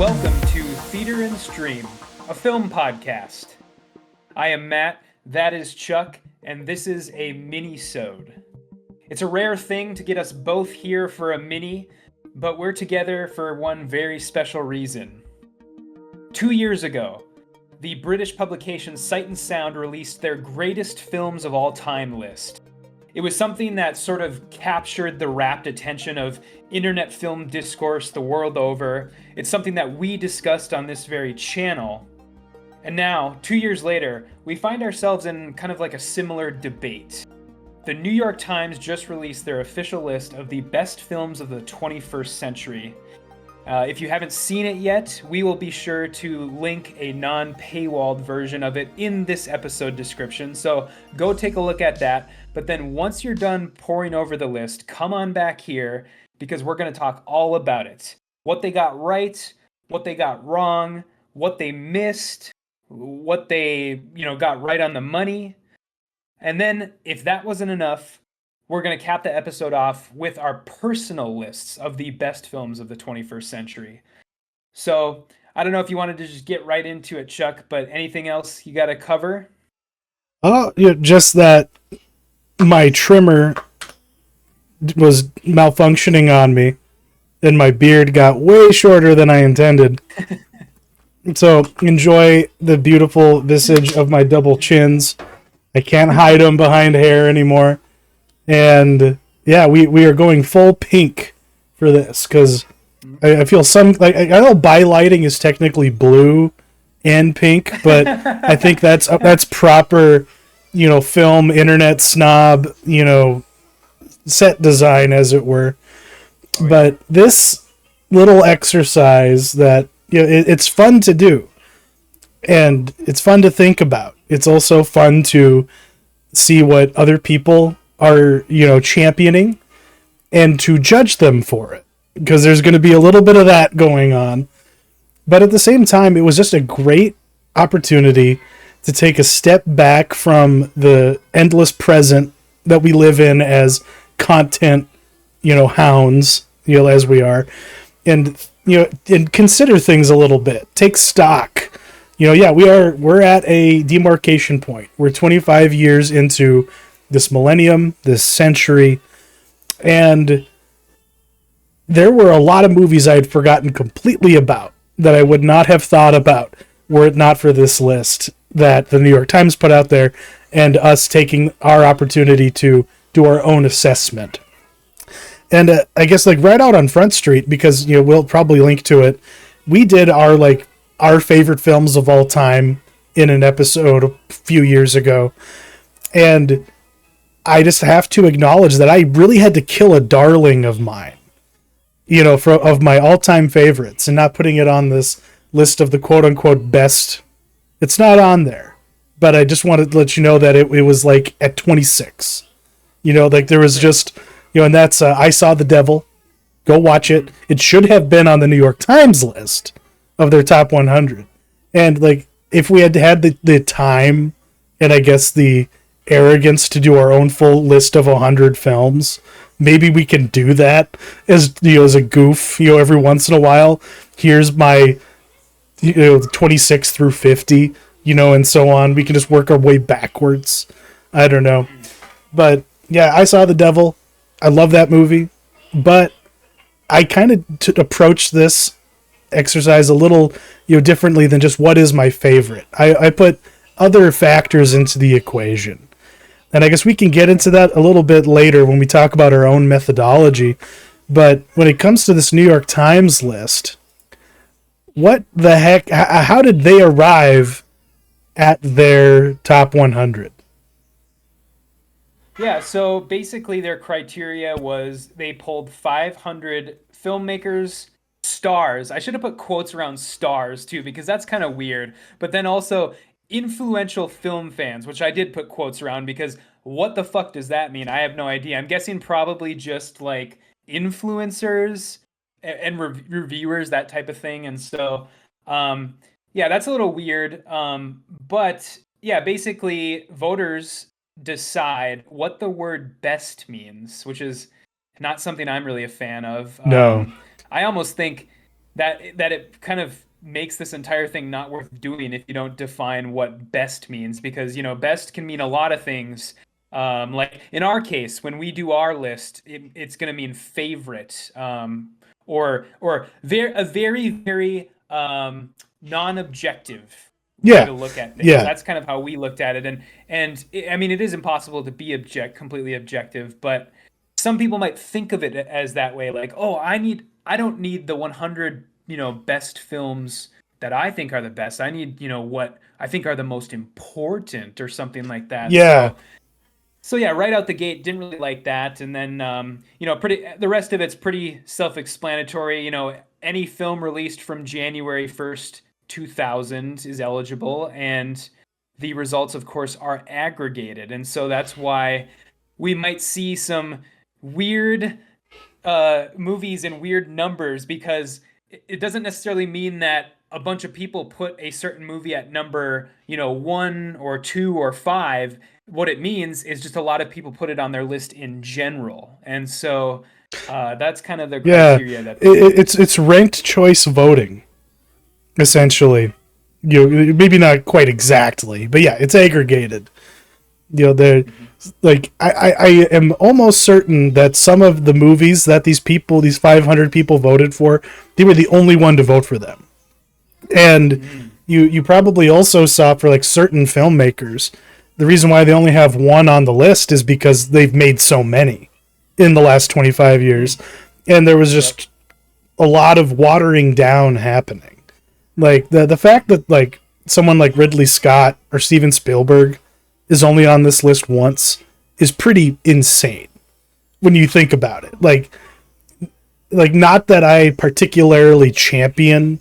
Welcome to Theater and Stream, a film podcast. I am Matt, that is Chuck, and this is a minisode. It's a rare thing to get us both here for a mini, but we're together for one very special reason. 2 years ago, the British publication Sight and Sound released their greatest films of all time list. It was something that sort of captured the rapt attention of internet film discourse the world over. It's something that we discussed on this very channel. And now, 2 years later, we find ourselves in kind of like a similar debate. The New York Times just released their official list of the best films of the 21st century. If you haven't seen it yet, we will be sure to link a non-paywalled version of it in this episode description, so go take a look at that. But then once you're done poring over the list, come on back here, because we're going to talk all about it. What they got right, what they got wrong, what they missed, what they, got right on the money. And then, if that wasn't enough, we're going to cap the episode off with our personal lists of the best films of the 21st century. So, I don't know if you wanted to just get right into it, Chuck, but anything else you got to cover? Oh, yeah, just that my trimmer was malfunctioning on me, and my beard got way shorter than I intended. So, enjoy the beautiful visage of my double chins. I can't hide them behind hair anymore. And yeah, we are going full pink for this because I feel I know bylighting is technically blue and pink, but I think that's proper, film internet snob, set design as it were. But this little exercise that it's fun to do, and it's fun to think about. It's also fun to see what other people are, championing and to judge them for it, because there's going to be a little bit of that going on. But at the same time, it was just a great opportunity to take a step back from the endless present that we live in as content, hounds, as we are, and and consider things a little bit, take stock. We're at a demarcation point. We're 25 years into this millennium, this century, and there were a lot of movies I had forgotten completely about that I would not have thought about were it not for this list that the New York Times put out there and us taking our opportunity to do our own assessment. And I guess right out on Front Street, because we'll probably link to it, we did our favorite films of all time in an episode a few years ago. And I just have to acknowledge that I really had to kill a darling of mine, of my all-time favorites, and not putting it on this list of the quote-unquote best. It's not on there, but I just wanted to let you know that it was at 26. There was just, and that's I Saw the Devil. Go watch it. It should have been on the New York Times list of their top 100. And if we had had the time and I guess the arrogance to do our own full list of 100 films, maybe we can do that as as a goof, every once in a while. Here's my 26 through 50, and so on. We can just work our way backwards. I don't know. But yeah, I Saw the Devil. I love that movie, but I kind of approached this exercise a little differently than just what is my favorite. I put other factors into the equation. And I guess we can get into that a little bit later when we talk about our own methodology. But when it comes to this New York Times list, what the heck, how did they arrive at their top 100? Yeah, so basically their criteria was they pulled 500 filmmakers, stars. I should have put quotes around stars too, because that's kind of weird. But then also influential film fans, which I did put quotes around, because what the fuck does that mean? I have no idea. I'm guessing probably just influencers and reviewers, that type of thing. And so, yeah, that's a little weird. But yeah, basically voters decide what the word best means, which is not something I'm really a fan of. No. I almost think that it kind of makes this entire thing not worth doing if you don't define what best means, because best can mean a lot of things. Like in our case, when we do our list, it's going to mean favorite, or a very very non-objective way Yeah, to look at things. yeah, That's kind of how we looked at it, I mean, it is impossible to be completely objective, but some people might think of it as that way, like, oh, I don't need the 100 best films that I think are the best. I need what I think are the most important, or something like that. yeah, So yeah, right out the gate, didn't really like that. And then pretty the rest of it's pretty self-explanatory. Any film released from January 1st, 2000 is eligible, and the results, of course, are aggregated. And so that's why we might see some weird movies and weird numbers, because it doesn't necessarily mean that a bunch of people put a certain movie at number, one or two or five. What it means is just a lot of people put it on their list in general. And so that's kind of the yeah. criteria that they It's use. it's ranked choice voting essentially. Maybe not quite exactly, but yeah, it's aggregated. They're like I am almost certain that some of the movies that these 500 people voted for, they were the only one to vote for them. And Mm. you probably also saw for like certain filmmakers, the reason why they only have one on the list is because they've made so many in the last 25 years, and there was Yep. just a lot of watering down happening. Like the fact that like someone like Ridley Scott or Steven Spielberg is only on this list once is pretty insane when you think about it. Like not that I particularly champion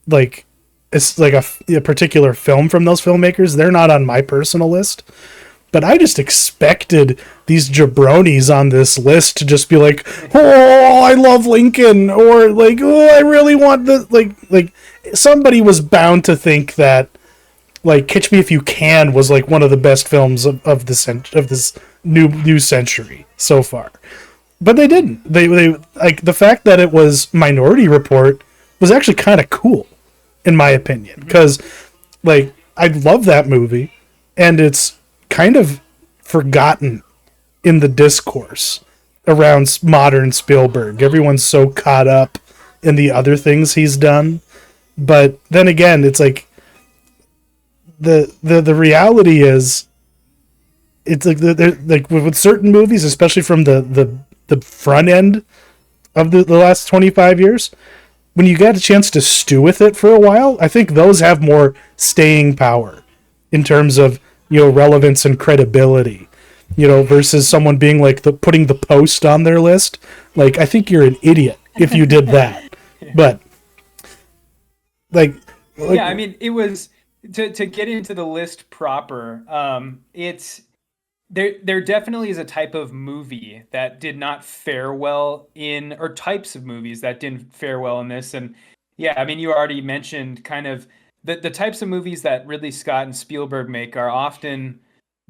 like it's like a particular film from those filmmakers. They're not on my personal list, but I just expected these jabronis on this list to just be like, "Oh, I love Lincoln," or like, "Oh, I really want the like." Somebody was bound to think that like Catch Me If You Can was like one of the best films of this new century so far, but they didn't. They like the fact that it was Minority Report was actually kind of cool in my opinion, because like I love that movie, and it's kind of forgotten in the discourse around modern Spielberg. Everyone's so caught up in the other things he's done, but then again, it's like the reality is, it's like like with certain movies, especially from the front end of the last 25 years, when you get a chance to stew with it for a while, I think those have more staying power in terms of relevance and credibility. Versus someone being like putting the Post on their list. Like I think you're an idiot if you did that. But like, Yeah, I mean, it was to get into the list proper. It's there definitely is a type of movie that did not fare well in, or types of movies that didn't fare well in this. And yeah, I mean, you already mentioned kind of the types of movies that Ridley Scott and Spielberg make are often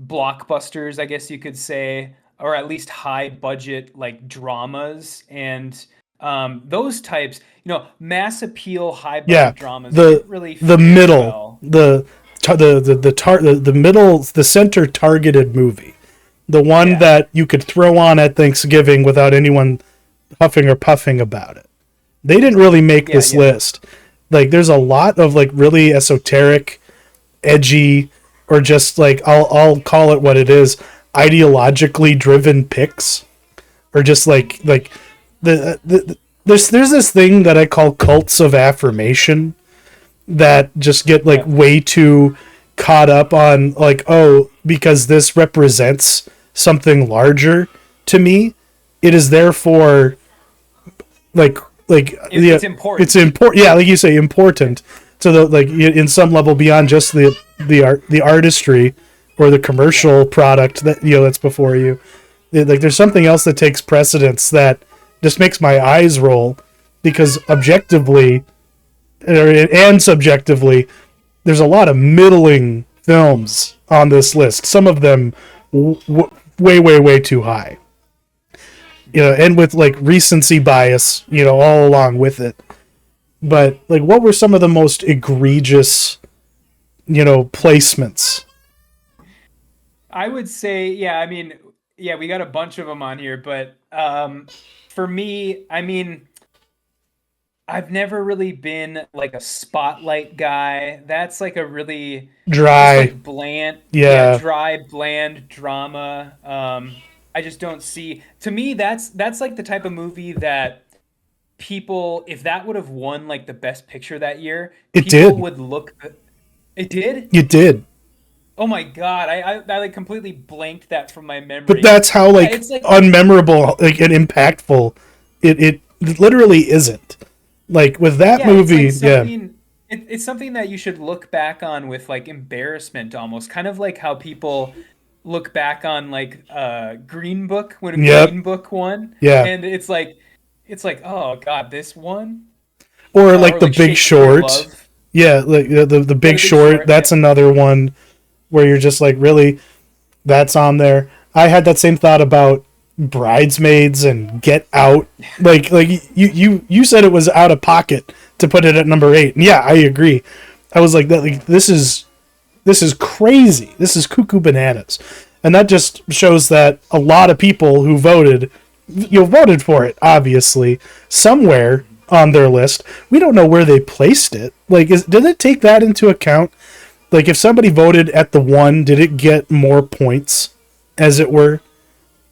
blockbusters, I guess you could say, or at least high budget like dramas. And those types, mass appeal, high yeah, budget dramas the didn't really the fare middle, well. the middle, the center targeted movie, the one Yeah, that you could throw on at Thanksgiving without anyone huffing or puffing about it. They didn't really make yeah, this yeah, list. Like there's a lot of like really esoteric, edgy, or just like I'll call it what it is, ideologically driven picks, or just like there's this thing that I call cults of affirmation that just get like yeah. way too caught up on like, oh, because this represents something larger to me, it is therefore like yeah, It's it's important. important, yeah, like you say, important, so that like in some level beyond just the artistry or the Yeah. commercial product that that's before you. Like there's something else that takes precedence that just makes my eyes roll, because objectively and subjectively there's a lot of middling films on this list, some of them way too high, and with like recency bias all along with it. But like, what were some of the most egregious, placements? I would say, yeah, I mean, yeah, we got a bunch of them on here, but for me, I mean, I've never really been like a spotlight guy. That's like a really just Dry. like bland, yeah, Yeah, dry, bland drama. I just don't see. To me, that's like the type of movie that people, if that would have won like the best picture that year, it people did. would look. It did? It did. Oh my God, I like completely blanked that from my But memory. that's how Yeah, like it's like unmemorable, like and impactful it literally isn't. Like with that yeah, it's like movie, yeah. something it's something that you should look back on with like embarrassment almost, kind of like how people look back on like Green Book when Yep. Green Book won, Yeah. and it's like oh God, this one, Or like or The like Big Shakespeare in Short. Love. Yeah, like the Yeah, Big The Big Short, Short. Yeah, that's another one where you're just like, really, that's on there. I had that same thought about Bridesmaids and Get Out. Like you said it was out of pocket to put it at number 8. And yeah, I agree. I was like that like this is crazy. This is cuckoo bananas. And that just shows that a lot of people who voted voted for it obviously somewhere on their list. We don't know where they placed it. Like did it take that into account? Like if somebody voted at the 1, did it get more points as it were?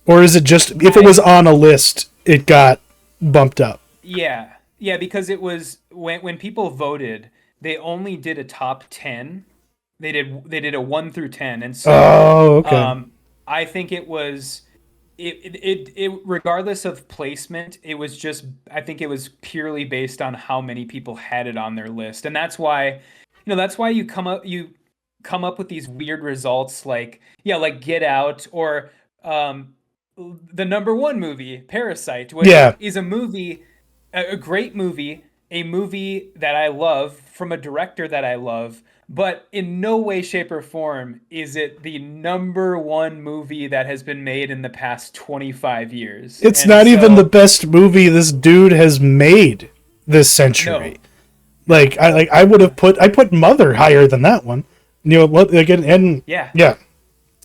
Or is it just if it was I on a list, it got bumped up? yeah yeah because it was when people voted, they only did a top 10. They did a 1 through 10, and so Oh, okay. um, I think it was it regardless of placement, it was just I think it was purely based on how many people had it on their list, and that's why you come up with these weird results like yeah like Get Out or um, the number one movie Parasite, which Yeah. is a movie a great movie, a movie that I love from a director that I love, but in no way, shape, or form is it the number one movie that has been made in the past 25 years. It's And not even the so, best movie this dude has made this century. no, no, I would have put Mother higher than that one. Again, and yeah, yeah,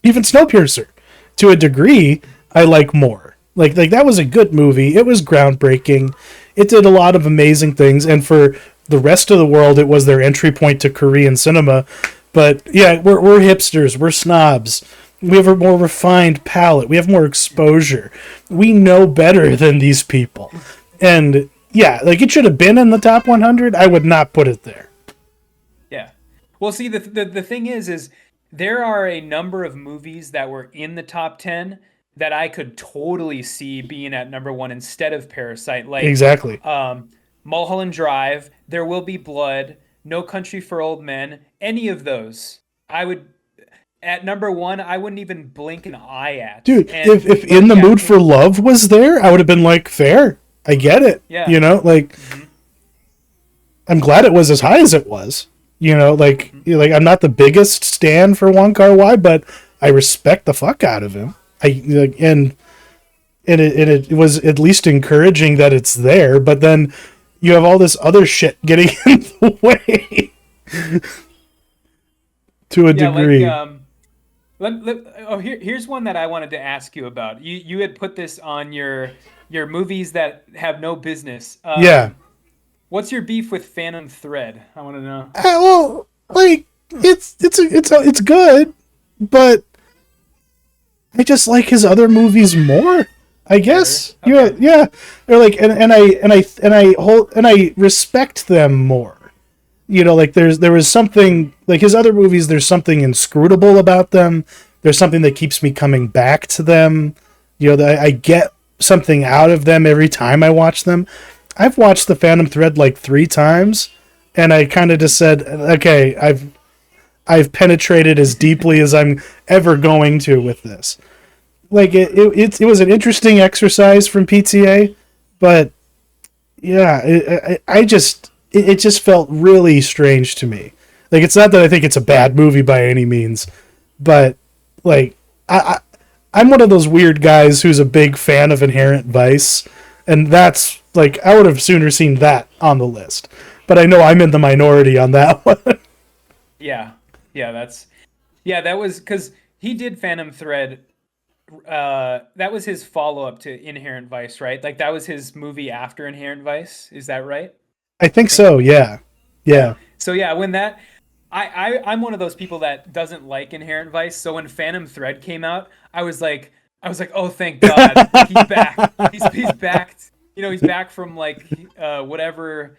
even Snowpiercer, to a degree, I like more. Like that was a good movie. It was groundbreaking. It did a lot of amazing things, and for the rest of the world, it was their entry point to Korean cinema. But yeah, we're hipsters. We're snobs. We have a more refined palate. We have more exposure. We know better than these people. And yeah, like it should have been in the top 100. I would not put it there. yeah. Well, see, the thing is there are a number of movies that were in the top 10 that I could totally see being at number one instead of Parasite, like Exactly. um, Mulholland Drive, There Will Be Blood, No Country for Old Men, any of those. I would at number one, I wouldn't even blink an eye at. Dude, if, And if but In the yeah, Mood for Love was there, I would have been like, fair. I get it. yeah, Like hmm I'm glad it was as high as it was. hmm Like I'm not the biggest stan for Wong Kar Wai, but I respect the fuck out of him. I like and it was at least encouraging that it's there. But then you have all this other shit getting in the way to a yeah, like degree. oh here's one that I wanted to ask you about. You had put this on your movies that have no business. Yeah. What's your beef with Phantom Thread? I want to know. Well, like it's good, but I just like his other movies more. I Better. guess. Yeah, Okay. yeah. They're like, and I respect them more. Like there was something like his other movies. There's something inscrutable about them. There's something that keeps me coming back to them. That I get something out of them every time I watch them. I've watched The Phantom Thread like 3 times, and I kind of just said, okay, I've penetrated as deeply as I'm ever going to with this. Like it was an interesting exercise from PTA, but yeah, it just felt really strange to me. Like it's not that I think it's a bad movie by any means, but like I'm one of those weird guys who's a big fan of Inherent Vice, and that's Like, I would have sooner seen that on the list. But I know I'm in the minority on that one. Yeah, yeah, that was because he did Phantom Thread. That was his follow up to Inherent Vice, right? Like that was his movie after Inherent Vice. Is that right? I I think think. so, yeah. Yeah. Yeah. So yeah, when that I'm one of those people that doesn't like Inherent Vice. So when Phantom Thread came out, I was like, oh thank God, like he's back. He's back. You know, he's back from like whatever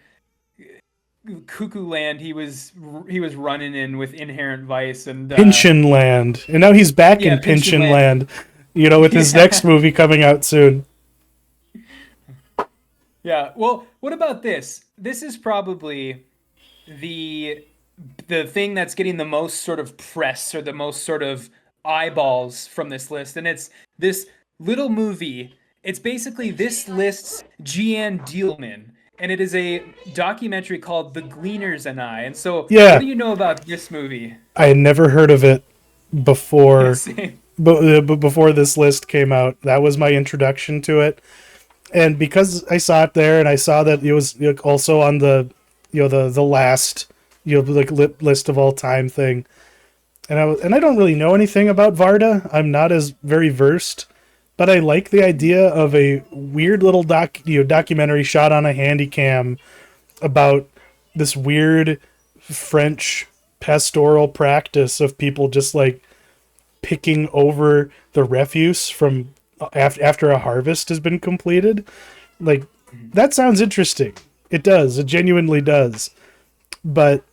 cuckoo land he was running in with Inherent Vice and Pinchin Land. And now he's back yeah, in Pinchin Pinchin Land. Land, with his next Yeah. movie coming out soon. Yeah. Well, what about this? This is probably the the thing that's getting the most sort of press or the most sort of eyeballs from this list, and it's this little movie. It's basically this list's Gian Dielman, and it is a documentary called The Gleaners and I. And so, what Yeah, do you know about this movie? I had never heard of it before, Same. but before this list came out. That was my introduction to it. And because I saw it there, and I saw that it was also on the, the last, like list of all time thing, and I don't really know anything about Varda. I'm not as very versed, but I like the idea of a weird little documentary shot on a handy cam about this weird French pastoral practice of people just like picking over the refuse from after a harvest has been completed. Like, that sounds interesting. It does. It genuinely does. But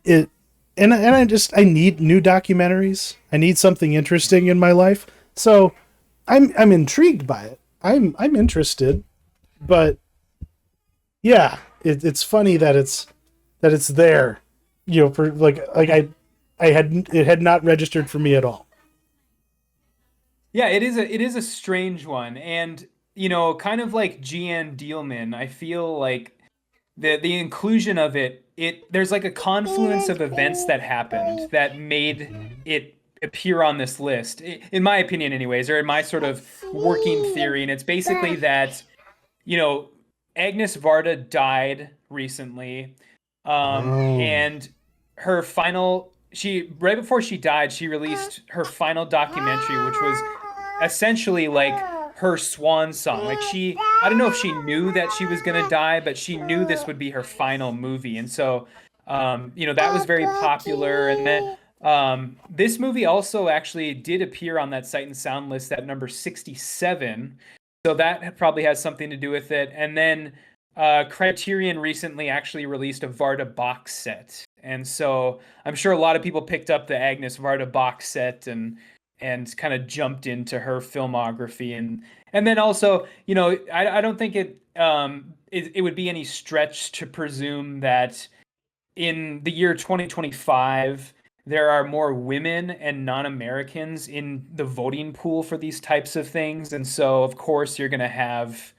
it and I need new documentaries. I need something interesting in my life. So I'm intrigued by it. I'm interested, but yeah, it's funny that it's there. For like I had it had not registered for me at all. Yeah, it is a strange one, and kind of like Gian Dielman, I feel like the inclusion of it there's like a confluence of events that happened that made it appear on this list, in my opinion, anyways, or in my sort of working theory, and it's basically that you know Agnes Varda died recently, Oh. and her final she right before she died, she released her final documentary, which was essentially like her swan song. Like I don't know if she knew that she was gonna die, but she knew this would be her final movie, and so that was very popular. And then this movie also actually did appear on that Sight and Sound list at number 67, so that probably has something to do with it. And then Criterion recently actually released a Varda box set, and so I'm sure a lot of people picked up the Agnes Varda box set and kind of jumped into her filmography. And then also, I don't think it would be any stretch to presume that in the year 2025 there are more women and non-Americans in the voting pool for these types of things, and so of course you're going to have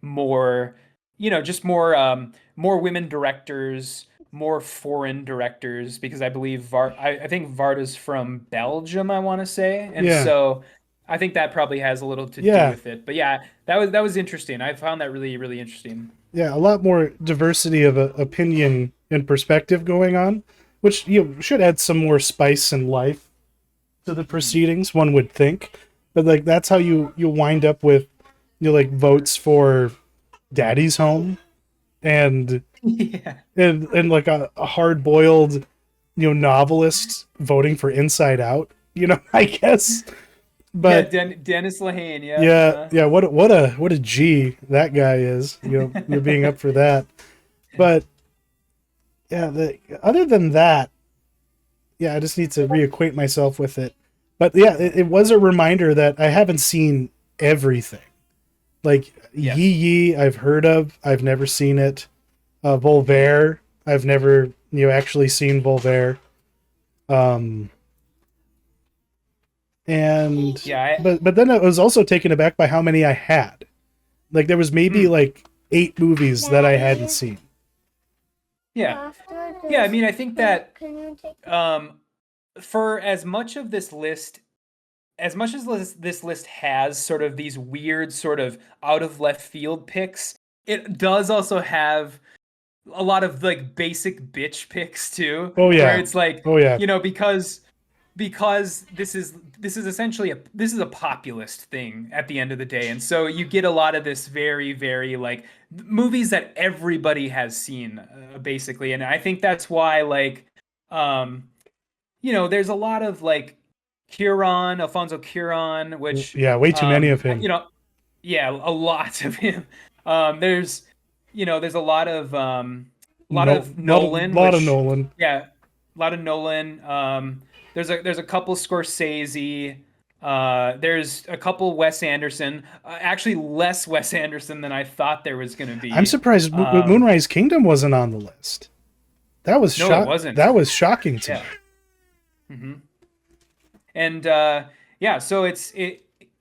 more, just more women directors, more foreign directors, because I believe I think Varda's from Belgium, I want to say, and Yeah. so I think that probably has a little to do Yeah. with it. But yeah, that was interesting. I found that really really interesting. Yeah, a lot more diversity of opinion and perspective going on, which should add some more spice and life to the Mhm. proceedings. One would think, but like that's how you wind up with like votes for Daddy's Home and Yeah. and like a hard boiled novelist voting for Inside Out. I guess, Yeah, but Dennis Lehane, yeah. yeah, yeah. What a G that guy is. You're being up for that, but yeah. Other than that, yeah, I just need to reacquaint myself with it. But yeah, it was a reminder that I haven't seen everything. Like Yeah. Yee Yee, I've heard of, I've never seen it. Voltaire, I've never actually seen Voltaire. Um, and Yeah, but then I was also taken aback by how many I had. Like there was maybe mm, like 8 movies that I hadn't seen. yeah. Yeah, I mean, I think that um for as much of this list as much as this list has sort of these weird sort of out of left field picks, it does also have a lot of like basic bitch pics too, Oh where yeah. it's like, Oh yeah. because this is essentially a populist thing at the end of the day, and so you get a lot of this very very like movies that everybody has seen, basically, and I think that's why like um there's a lot of like Alfonso Cuarón, which Yeah, way too many of him. yeah, a lot of him. There's there's a lot No, of Nolan, lot of which Nolan. yeah, a lot of Nolan. There's a couple Scorsese. There's a couple Wes Anderson. Actually, less Wes Anderson than I thought there was gonna I'm be. surprised Moonrise Kingdom wasn't on the list. No, it wasn't. That was shocking to me. Yeah. hmm And yeah, so it's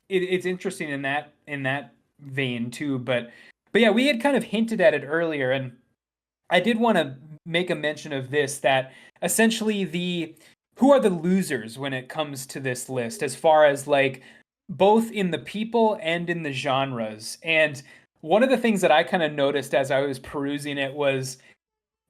interesting in that vein too. But yeah, we had kind of hinted at it earlier, and I did want to make a mention of this, that essentially the who are the losers when it comes to this list, as far as like both in the people and in the genres. And one of the things that I kind of noticed as I was perusing it was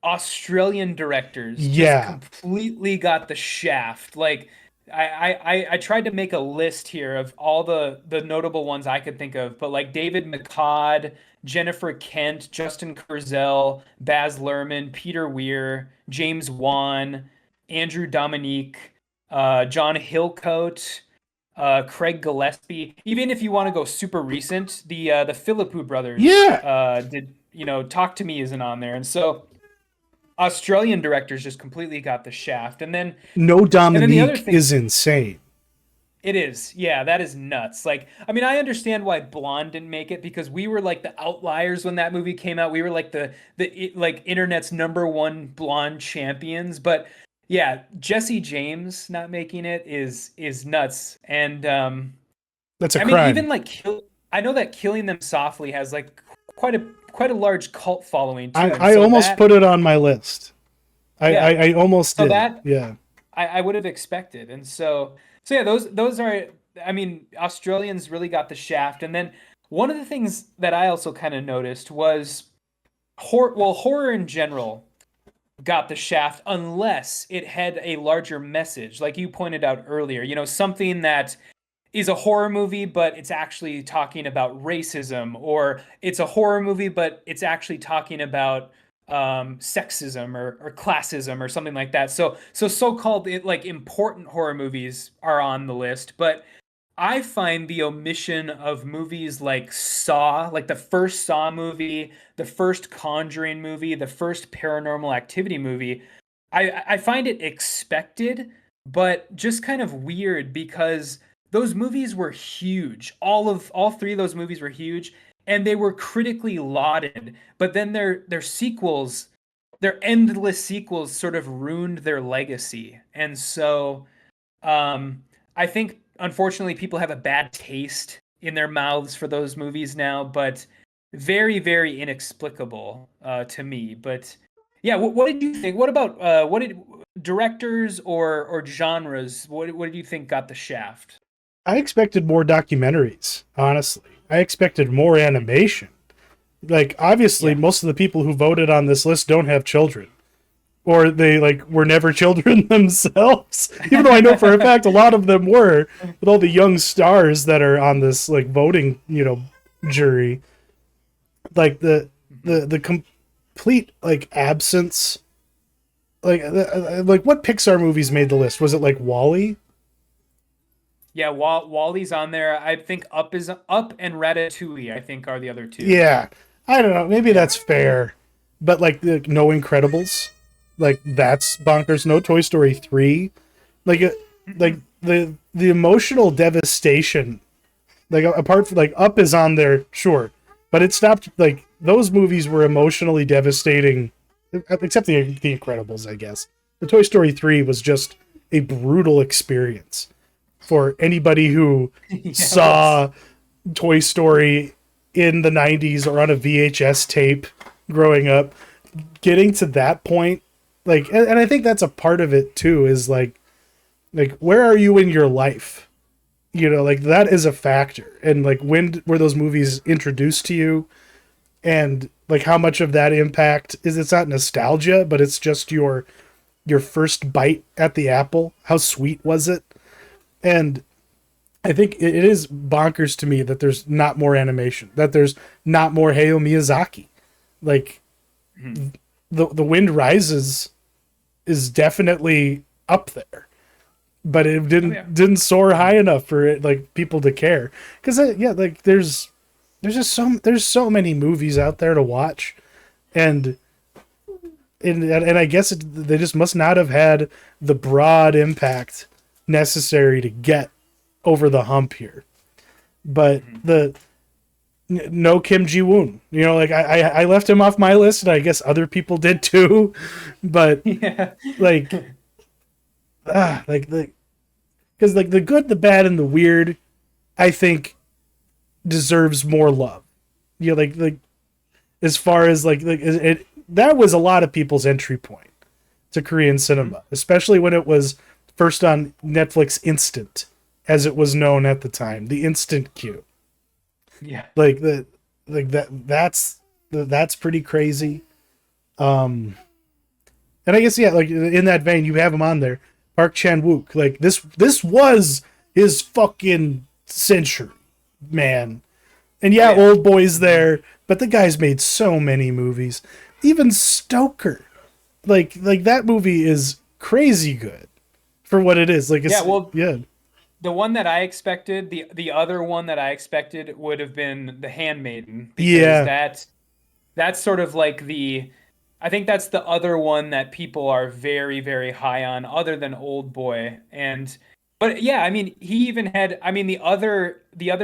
Australian directors just Yeah. completely got the shaft. Like I tried to make a list here of all the notable ones I could think of, but like David McCod, Jennifer Kent, Justin Kurzel, Baz Luhrmann, Peter Weir, James Wan, Andrew Dominique, John Hillcoat, Craig Gillespie. Even if you want to go super recent, the Philippou brothers Yeah. did Talk to Me isn't on there, and so Australian directors just completely got the shaft. No And then the other Dominique thing, is insane. it is, yeah, that is nuts. Like, I mean, I understand why Blonde didn't make it, because we were like the outliers when that movie came out. We were like like internet's number one Blonde champions. But yeah, Jesse James not making it is nuts. And That's a I mean, crime. even like I know that Killing Them Softly has like quite a large cult following too, and I so almost that put it on my list. yeah, I almost so did. that Yeah. I would have expected. And so yeah, those are, I mean, Australians really got the shaft. And then one of the things that I also kind of noticed was horror in general got the shaft unless it had a larger message, like you pointed out earlier, something that is a horror movie, but it's actually talking about racism, or it's a horror movie, but it's actually talking about sexism or classism or something like that. So-called like important horror movies are on the list, but I find the omission of movies like Saw, like the first Saw movie, the first Conjuring movie, the first Paranormal Activity movie, I find it expected, but just kind of weird, because those movies were huge. All three of those movies were huge, and they were critically lauded. But then their sequels, their endless sequels, sort of ruined their legacy. And so I think unfortunately people have a bad taste in their mouths for those movies now, but very very inexplicable to me. But yeah, what did you think? What about what did directors or genres? What did you think got the shaft? I expected more documentaries, honestly. I expected more animation. Like, obviously, Yeah. most of the people who voted on this list don't have children. Or they, like, were never children themselves. Even though I know for a fact a lot of them were, with all the young stars that are on this, like, voting, jury. Like, the complete, like, absence. Like, what Pixar movies made the list? Was it, like, Wall-E? Yeah, Wally's on there. I think Up and Ratatouille, I think, are the other two. Yeah, I don't know. Maybe Yeah. that's fair, but like no Incredibles, like that's bonkers. No Toy Story 3, like like the emotional devastation. Like apart from like Up is on there, sure, but it stopped. Like those movies were emotionally devastating, except the Incredibles, I guess. The Toy Story 3 was just a brutal experience for anybody who Yeah, it was. saw Toy Story in the 90s or on a VHS tape growing up. Getting to that point, like, and I think that's a part of it too, is like where are you in your life? Like that is a factor. And like when were those movies introduced to you? and like how much of that impact is, it's not nostalgia, but it's just your first bite at the apple. How sweet was it? And I think it is bonkers to me that there's not more animation, that there's not more Hayao Miyazaki. Like Mhm. the Wind Rises is definitely up there, but it Oh yeah. didn't soar high enough for it, like people to care. Because yeah, like there's so many movies out there to watch, and and I guess they just must not have had the broad impact necessary to get over the hump here. But Mhm. no Kim Ji Woon, you know, like I left him off my list, and I guess other people did too. But Yeah. like like the because like the good, the bad, and the weird, I think deserves more love. You know, like as far as like that was a lot of people's entry point to Korean Mhm. cinema, especially when it was first on Netflix Instant, as it was known at the time, the Instant Queue. Yeah. Like the like that's pretty crazy. Um, and I guess yeah, like in that vein, you have him on there, Park Chan Wook. Like this was his fucking century, man. And Oh yeah, yeah. Old Boy's Mhm. there, but the guy's made so many movies. Even Stoker, like that movie is crazy good for what it is. Like Yeah, it's well, yeah, the one that I expected, the other one that I expected would have been The Handmaiden, because yeah. that's sort of like the I think that's the other one that people are very, very high on, other than Old Boy. And but yeah, I mean, he even had, I mean, the other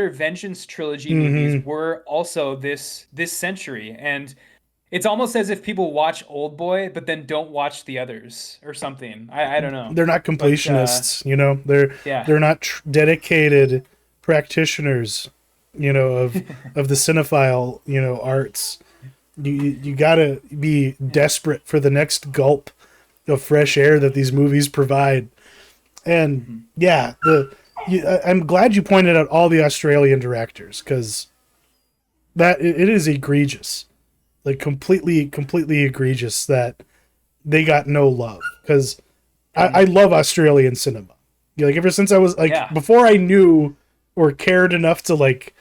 Vengeance trilogy movies Mm-hmm. were also this century. And it's almost as if people watch Old Boy, but then don't watch the others or something. I don't know. They're not But completionists, you know. They're yeah. not dedicated practitioners, you know, of the cinephile, you know, arts. You gotta be Yeah. desperate for the next gulp of fresh air that these movies provide. And Mhm. yeah, I'm glad you pointed out all the Australian directors, because that it is egregious, like completely egregious that they got no love. Because I Mhm. love Australian cinema. Yeah, like ever since I was like Yeah. before I knew or cared enough to like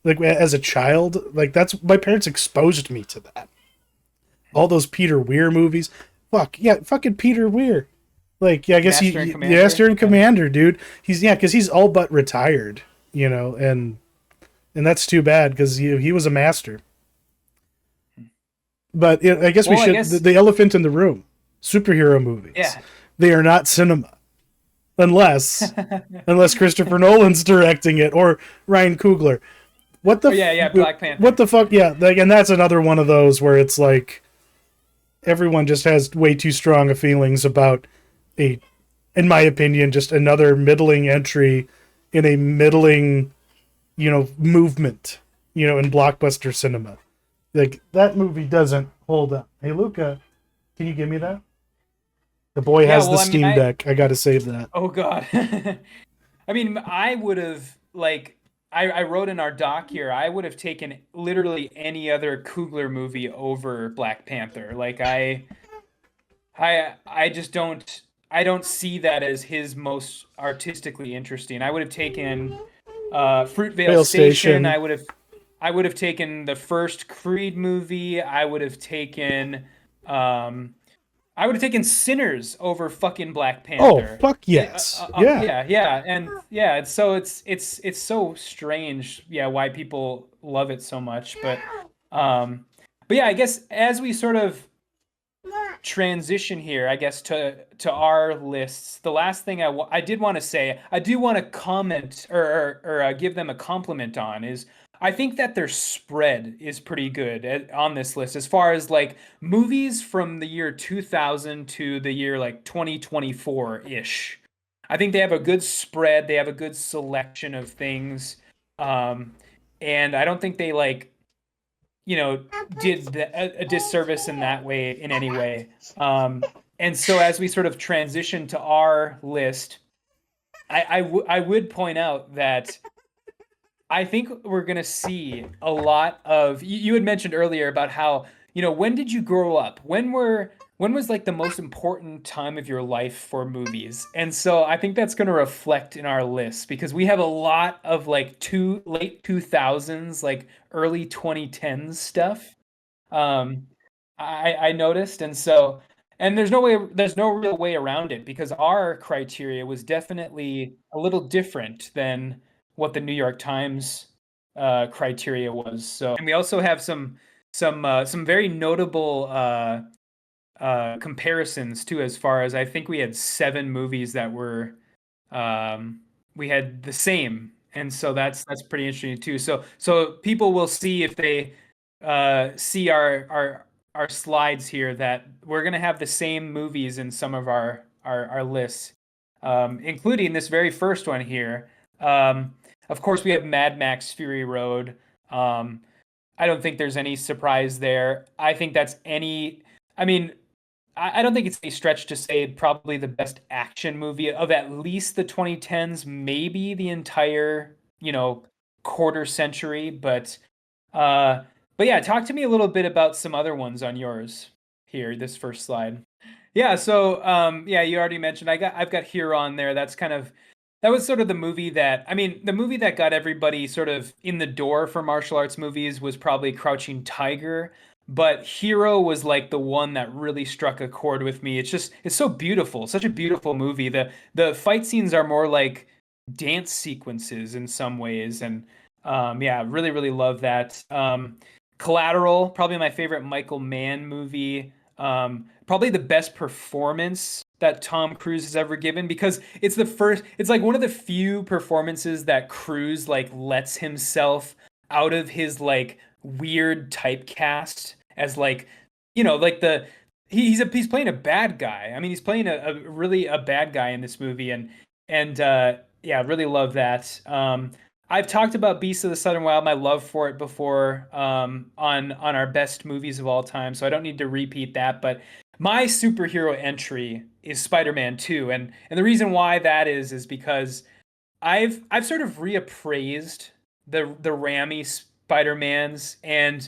as a child, like that's my parents exposed me to that. All those Peter Weir movies. Fuck yeah, fucking Peter Weir. Like yeah, I guess Master and yeah, Commander. Stern Yeah. Commander, dude. He's yeah, because he's all but retired, you know, and that's too bad because he was a master. But I guess we Well, I should guess the elephant in the room. Superhero movies. yeah. They are not cinema unless Christopher Nolan's directing it or Ryan Coogler. What the Oh yeah, yeah, Black what Panther. the fuck? Yeah, like, and that's another one of those where it's like everyone just has way too strong of feelings about a, in my opinion, just another middling entry in a middling, you know, movement, you know, in blockbuster cinema. Like that movie doesn't hold up. Hey Luca, can you give me that? The boy Yeah, has the well, I mean, Steam Deck. I gotta save that. oh God. I mean, I would have like I wrote in our doc here, I would have taken literally any other Coogler movie over Black Panther. Like I just don't see that as his most artistically interesting. I would have taken Fruitvale Rail Station. Station. I would have taken the first Creed movie. Um I would have taken Sinners over fucking Black Oh Panther. fuck yes, yeah. Yeah, yeah, and yeah. It's so strange, yeah, why people love it so much. Um, but yeah, I guess as we sort of transition here, I guess to our lists, the last thing I did want to say, I do want to comment or give them a compliment on is I think that their spread is pretty good on this list as far as like movies from the year 2000 to the year like 2024-ish. I think they have a good spread, they have a good selection of things. Um, and I don't think they like did a disservice in that way in any way. And so as we sort of transition to our list, I would point out that I think we're gonna see a lot of you had mentioned earlier about how, when did you grow up? When was like the most important time of your life for movies? And so I think that's gonna reflect in our list because we have a lot of like late 2000s, like early 2010s stuff. Um, I noticed, and there's no real way around it because our criteria was definitely a little different than what the New York Times criteria was. So, and we also have some very notable comparisons too, as far as I think we had 7 movies that were we had the same, and so that's pretty interesting too. So people will see if they see our slides here that we're gonna have the same movies in some of our lists, including this very first one here. Of course, we have Mad Max Fury Road. Um, I don't think there's any surprise there. I think that's any. I mean, I don't think it's a stretch to say probably the best action movie of at least the 2010s, maybe the entire, quarter century. Uh, but yeah, talk to me a little bit about some other ones on yours here, this first slide. Yeah, so yeah, you already mentioned I've got Hero on there. That was sort of the movie that I mean, the movie that got everybody sort of in the door for martial arts movies was probably Crouching Tiger, but Hero was like the one that really struck a chord with me. It's so beautiful, such a beautiful movie. The fight scenes are more like dance sequences in some ways, and yeah, really love that. Collateral, probably my favorite Michael Mann movie. Probably the best performance that Tom Cruise has ever given because it's like one of the few performances that Cruise like lets himself out of his like weird typecast as like, like he's playing a bad guy. I mean, he's playing a really a bad guy in this movie, and yeah, really love that. I've talked about Beasts of the Southern Wild, my love for it before, on our best movies of all time, so I don't need to repeat that. But my superhero entry is Spider-Man 2, and the reason why that is because I've sort of reappraised the Raimi Spider-Mans, and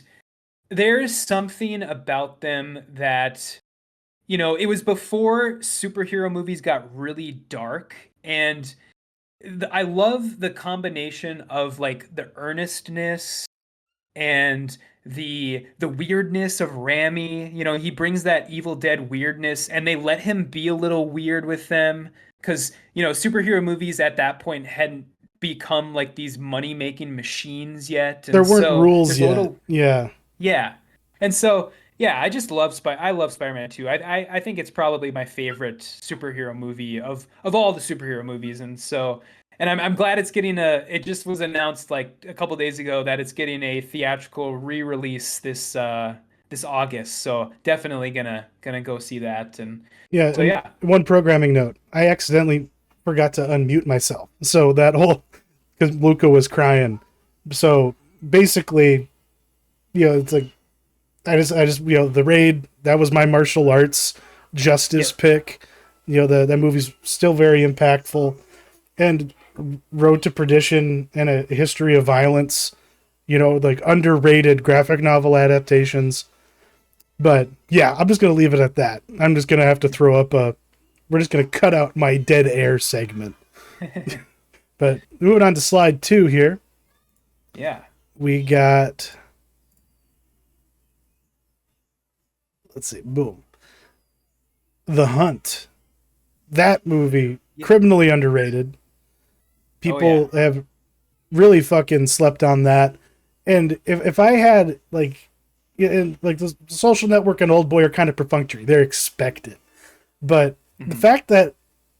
there's something about them that, it was before superhero movies got really dark, and I love the combination of like the earnestness and the weirdness of Rami. He brings that Evil Dead weirdness, and they let him be a little weird with them because superhero movies at that point hadn't become like these money making machines yet, There and weren't so rules there's a yet. little Yeah. yeah. And so, yeah, I love Spider-Man 2. I think it's probably my favorite superhero movie of all the superhero movies. And so, and I'm glad it's getting it just was announced like a couple days ago that it's getting a theatrical re-release this August. So, definitely gonna go see that. And Yeah, so and yeah. one programming note. I accidentally forgot to unmute myself. So that whole cuz Luca was crying. So basically, it's like I just the raid, that was my martial arts justice Yep. pick. That movie's still very impactful, and Road to Perdition and A History of Violence, like underrated graphic novel adaptations. But yeah, I'm just gonna leave it at that. I'm just gonna have to throw up a. We're just gonna cut out my dead air segment. But moving on to slide 2 here, Yeah. we got. Let's see, boom, The Hunt. That movie, Yep. criminally underrated. Oh yeah. People have really fucking slept on that. And if I had like, and like the Social Network and Old Boy are kind of perfunctory, they're expected. But the Mhm. fact that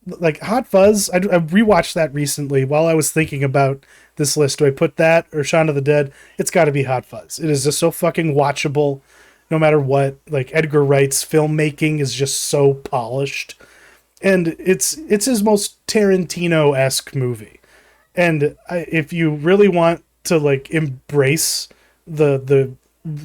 like Hot Fuzz, I rewatched that recently while I was thinking about this list. Do I put that or Shaun of the Dead? It's got to be Hot Fuzz. It is just so fucking watchable, no matter what. Like Edgar Wright's filmmaking is just so polished, and it's his most Tarantino esque movie. And if you really want to like embrace the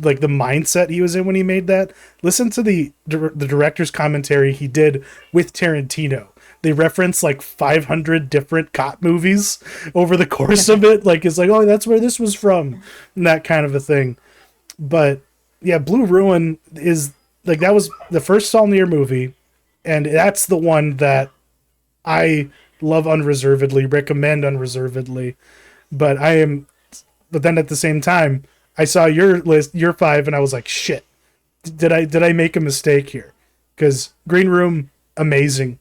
like the mindset he was in when he made that. Listen to the director's commentary he did with Tarantino. They reference like 500 different cop movies over the course of it. Like it's like, oh, that's where this was from, and that kind of a thing. But yeah, Blue Ruin is like that was the first Saulnier movie, and that's the one that I love unreservedly, recommend unreservedly. But I am, but then at the same time, I saw your list, your five, and I was like, shit, did I make a mistake here? Because Green Room, amazing,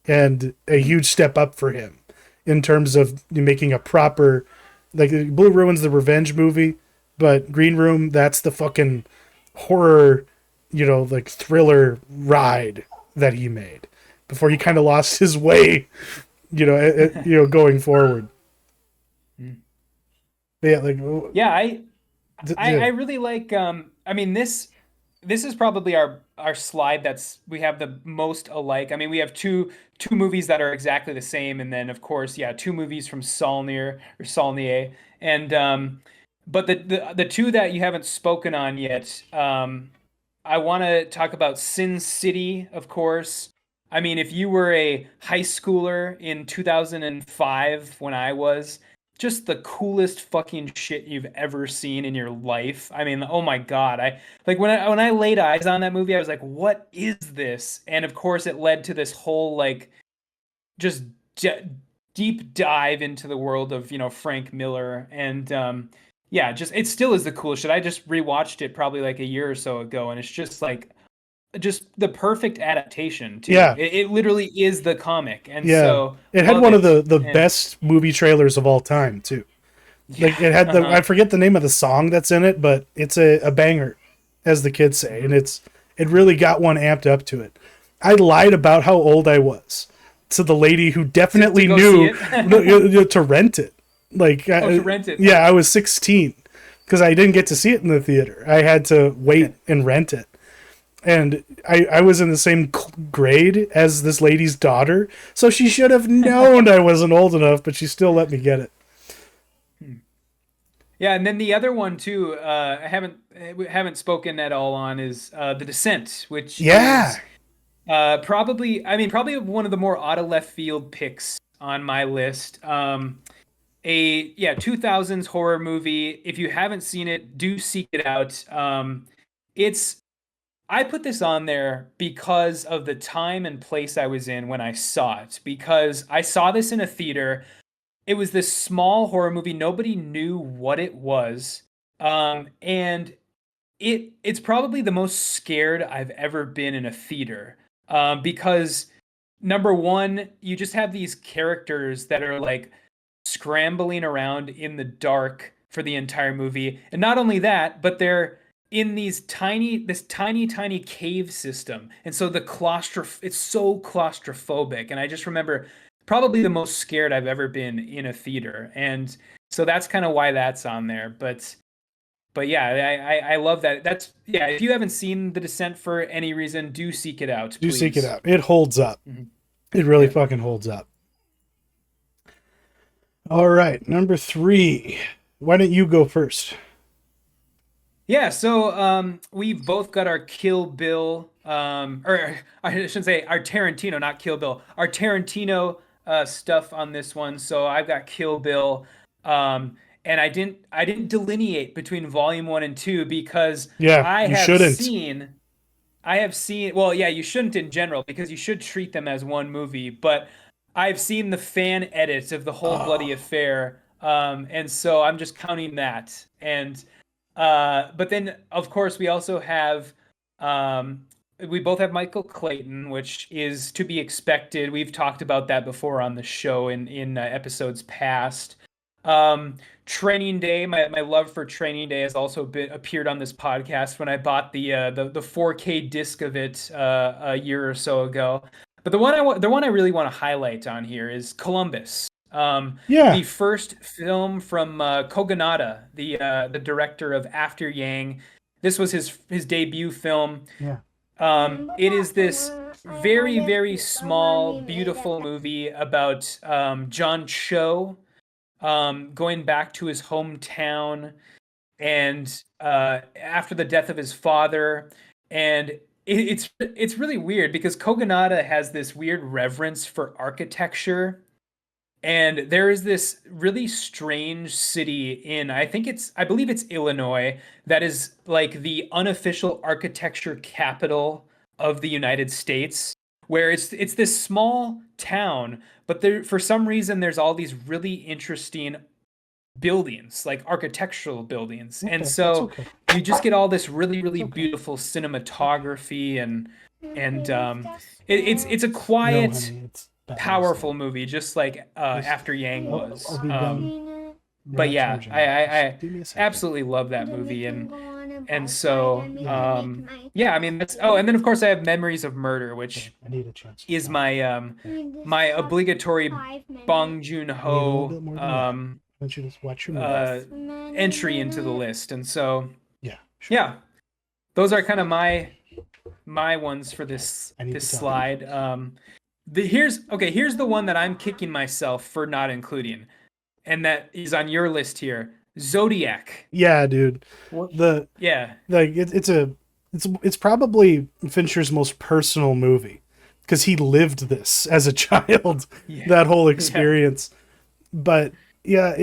and a huge step up for him in terms of making a proper, like Blue Ruin's the revenge movie, but Green Room, that's the fucking horror, like thriller ride that he made before he kind of lost his way, going forward. Yeah, like Yeah, I really like I mean this is probably our slide that's we have the most alike. I mean, we have two movies that are exactly the same, and then of course, yeah, two movies from Saulnier or Saulnier. And but the two that you haven't spoken on yet, I want to talk about Sin City, of course. I mean, if you were a high schooler in 2005 when I was, just the coolest fucking shit you've ever seen in your life. I mean, oh my God. I like when I laid eyes on that movie, I was like, what is this? And of course it led to this whole like just deep dive into the world of, Frank Miller. And yeah, just it still is the coolest shit. I just rewatched it probably like a year or so ago, and it's just like just the perfect adaptation too. yeah, It literally is the comic, and yeah. so It had love one of it. the And best movie trailers of all time too. Like yeah, it had I uh-huh. forget the name of the song that's in it, but it's a banger, as the kids say, and Mhm. it really got one amped up to it. I lied about how old I was to the lady who To definitely go see knew it. to rent it. Like, Oh, to rent it. yeah, I was 16 because I didn't get to see it in the theater. I had to wait Okay. and rent it. And I was in the same grade as this lady's daughter, so she should have known I wasn't old enough, but she still let me get it. Yeah, and then the other one too, we haven't spoken at all on is The Descent, which Yeah, is probably I mean probably one of the more out of left field picks on my list. A yeah 2000s horror movie. If you haven't seen it, do seek it out. It's I put this on there because of the time and place I was in when I saw it, because I saw this in a theater. It was this small horror movie. Nobody knew what it was. And it's probably the most scared I've ever been in a theater. Because number one, you just have these characters that are like scrambling around in the dark for the entire movie. And not only that, but they're in this tiny cave system. And so it's so claustrophobic. And I just remember probably the most scared I've ever been in a theater. And so that's kind of why that's on there. But yeah, I love that. That's yeah, if you haven't seen The Descent for any reason, do seek it out, do seek it please. out. It holds up. Mhm. It really Yeah. fucking holds up. All right, number three. Why don't you go first? Yeah, so we've both got our Kill Bill, or I shouldn't say our Tarantino, not Kill Bill, our Tarantino stuff on this one. So I've got Kill Bill, and I didn't delineate between Volume One and Two because Yeah, I you have shouldn't. seen well, yeah, you shouldn't in general because you should treat them as one movie, but I've seen the fan edits of the whole bloody Oh, affair, and so I'm just counting that. And but then of course um, we both have Michael Clayton, which is to be expected. We've talked about that before on the show in episodes past. Um, Training Day, my love for Training Day has also appeared on this podcast when I bought the 4K disc of it a year or so ago. But the one I really want to highlight on here is Columbus, yeah, the first film from Kogonada, the director of After Yang. This was his debut film. yeah. It is this very small, beautiful movie about John Cho going back to his hometown. and after the death of his father, and it's really weird because Kogonada has this weird reverence for architecture, and there is this really strange city in, I believe it's Illinois, that is like the unofficial architecture capital of the United States, where it's this small town, but there for some reason there's all these really interesting buildings, like architectural buildings. And Okay, that's so okay. you just get all this really, really It's okay. beautiful Okay. cinematography and it's a No, quiet, honey, it's Batman's powerful day. movie, just like Just, After Yang I'll was. be done. You're But not yeah, charging I, yet. I, Just I give me a second. absolutely love that movie, and so Yeah, yeah, I mean that's, oh, and then of course I have Memories of Murder, okay. which I need a chance to is talk. Okay. my obligatory Bong I need a little Joon-ho bit more than that. I want you to watch your movie. uh entry into the list. And so Yeah, sure. yeah, those are kind of my ones for Okay. this I need this to talk. slide. Here's the one that I'm kicking myself for not including, and that is on your list here. Zodiac. Yeah, dude. What? The Yeah. like it's probably Fincher's most personal movie because he lived this as a child, Yeah. that whole Yeah. experience. But yeah,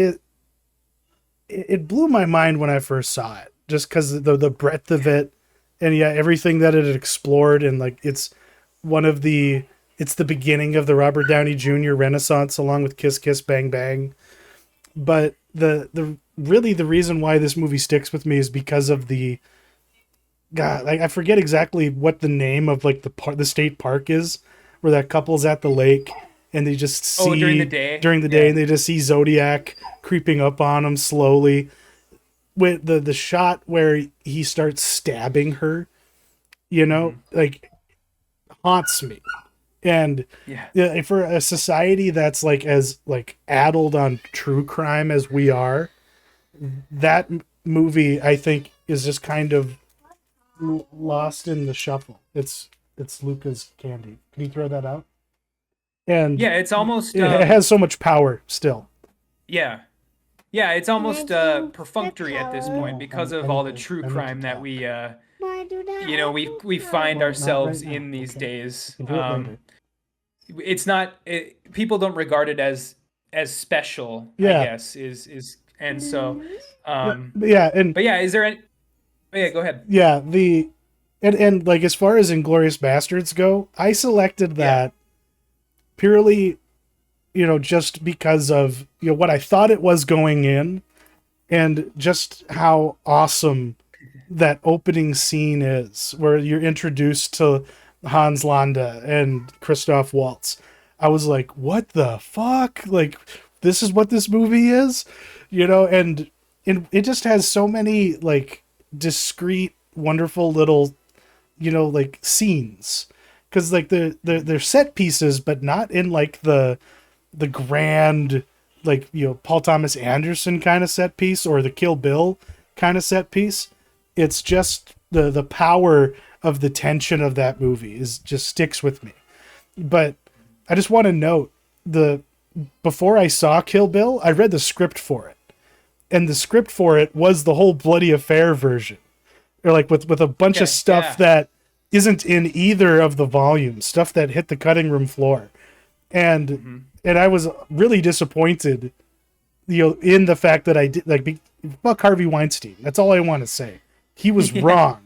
it blew my mind when I first saw it, just because the breadth of it, and yeah, everything that it explored, and like one of the it's the beginning of the Robert Downey Jr. Renaissance, along with Kiss Kiss Bang Bang. But the really the reason why this movie sticks with me is because of the God. I forget exactly what the name of like the state park is, where that couple's at the lake and they just Oh, during the see day. during the day, Yeah. and they just see Zodiac creeping up on them slowly. With the shot where he starts stabbing her, Hmm. like haunts me. And Yeah. yeah, for a society that's like as like addled on true crime as we are, that movie I think is just kind of lost in the shuffle. It's Luca's candy. Can you throw that out? And Yeah. It's almost it has so much power still. yeah. Yeah, it's almost perfunctory at this point No, because of all the true I need to crime that talk. we find Well, not ourselves right now. in these Okay, I days. can do it later. It's not people don't regard it as special, I Yeah, guess, is and so yeah, um yeah, and but yeah, is there any, oh, yeah, go ahead. yeah, and like as far as Inglorious Bastards go, I selected Yeah. that purely, just because of what I thought it was going in, and just how awesome that opening scene is, where you're introduced to Hans Landa and Christoph Waltz. I was like, what the fuck? Like, this is what this movie is, and it just has so many like discrete, wonderful little, like scenes, because like they're set pieces, but not in like the grand, like Paul Thomas Anderson kind of set piece, or the Kill Bill kind of set piece. It's just the power of the tension of that movie is just sticks with me. But I just want to note, the before I saw Kill Bill, I read the script for it, and the script for it was the whole bloody affair version, or like with a bunch of Okay. stuff Yeah. that isn't in either of the volumes, stuff that hit the cutting room floor. and Hmm. and I was really disappointed, in the fact that I did like fuck Harvey Weinstein. That's all I want to say. He was Yeah. wrong.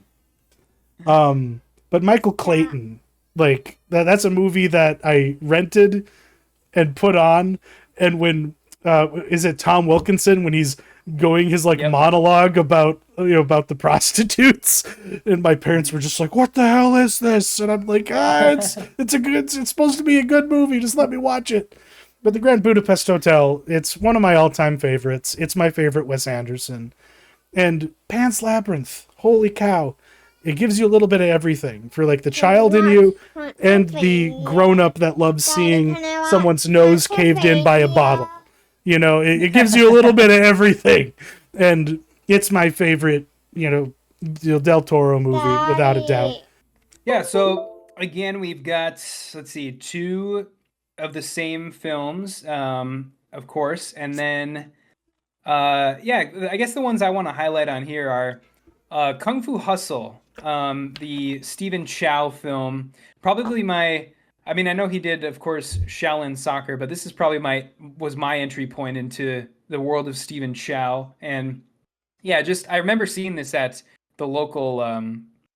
But Michael Clayton, like that's a movie that I rented and put on, and when is it Tom Wilkinson when he's going his like Yep. monologue about about the prostitutes, and my parents were just like, what the hell is this? And I'm like, it's supposed to be a good movie, just let me watch it. But the Grand Budapest Hotel, it's one of my all-time favorites. It's my favorite Wes Anderson. And Pan's Labyrinth, holy cow, it gives you a little bit of everything, for like the child in you and the grown-up that loves seeing someone's nose caved in by a bottle. It gives you a little bit of everything. And it's my favorite, Del Toro movie, without a doubt. Yeah, so again, we've got, let's see, two of the same films, of course, and then Yeah, I guess the ones I want to highlight on here are Kung Fu Hustle, the Stephen Chow film. Probably I mean, I know he did, of course, Shaolin Soccer, but this is probably was my entry point into the world of Stephen Chow. And yeah, just I remember seeing this at the local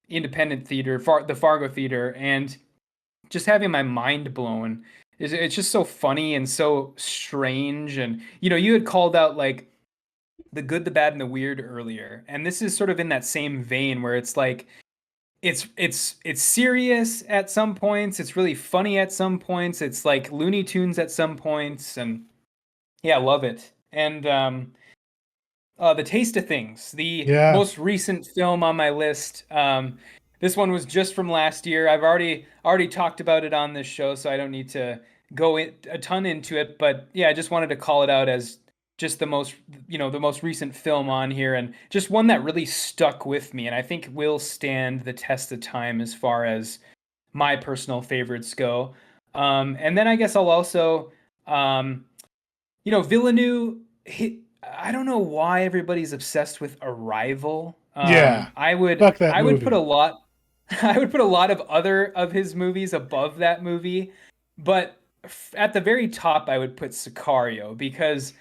independent theater, the Fargo Theater, and just having my mind blown. It's just so funny and so strange. And you had called out like the good, the bad, and the weird earlier, and this is sort of in that same vein where it's like it's serious at some points, it's really funny at some points, it's like Looney Tunes at some points, and yeah, I love it. And The Taste of Things, the Yeah. most recent film on my list. This one was just from last year. I've already talked about it on this show, so I don't need to a ton into it. But yeah, I just wanted to call it out as just the most recent film on here, and just one that really stuck with me, and I think will stand the test of time as far as my personal favorites go. And then I guess I'll also, um, Villeneuve. I don't know why everybody's obsessed with Arrival. Yeah. I would Fuck that I would put a movie. lot I would put a lot of other of his movies above that movie, but at the very top I would put Sicario because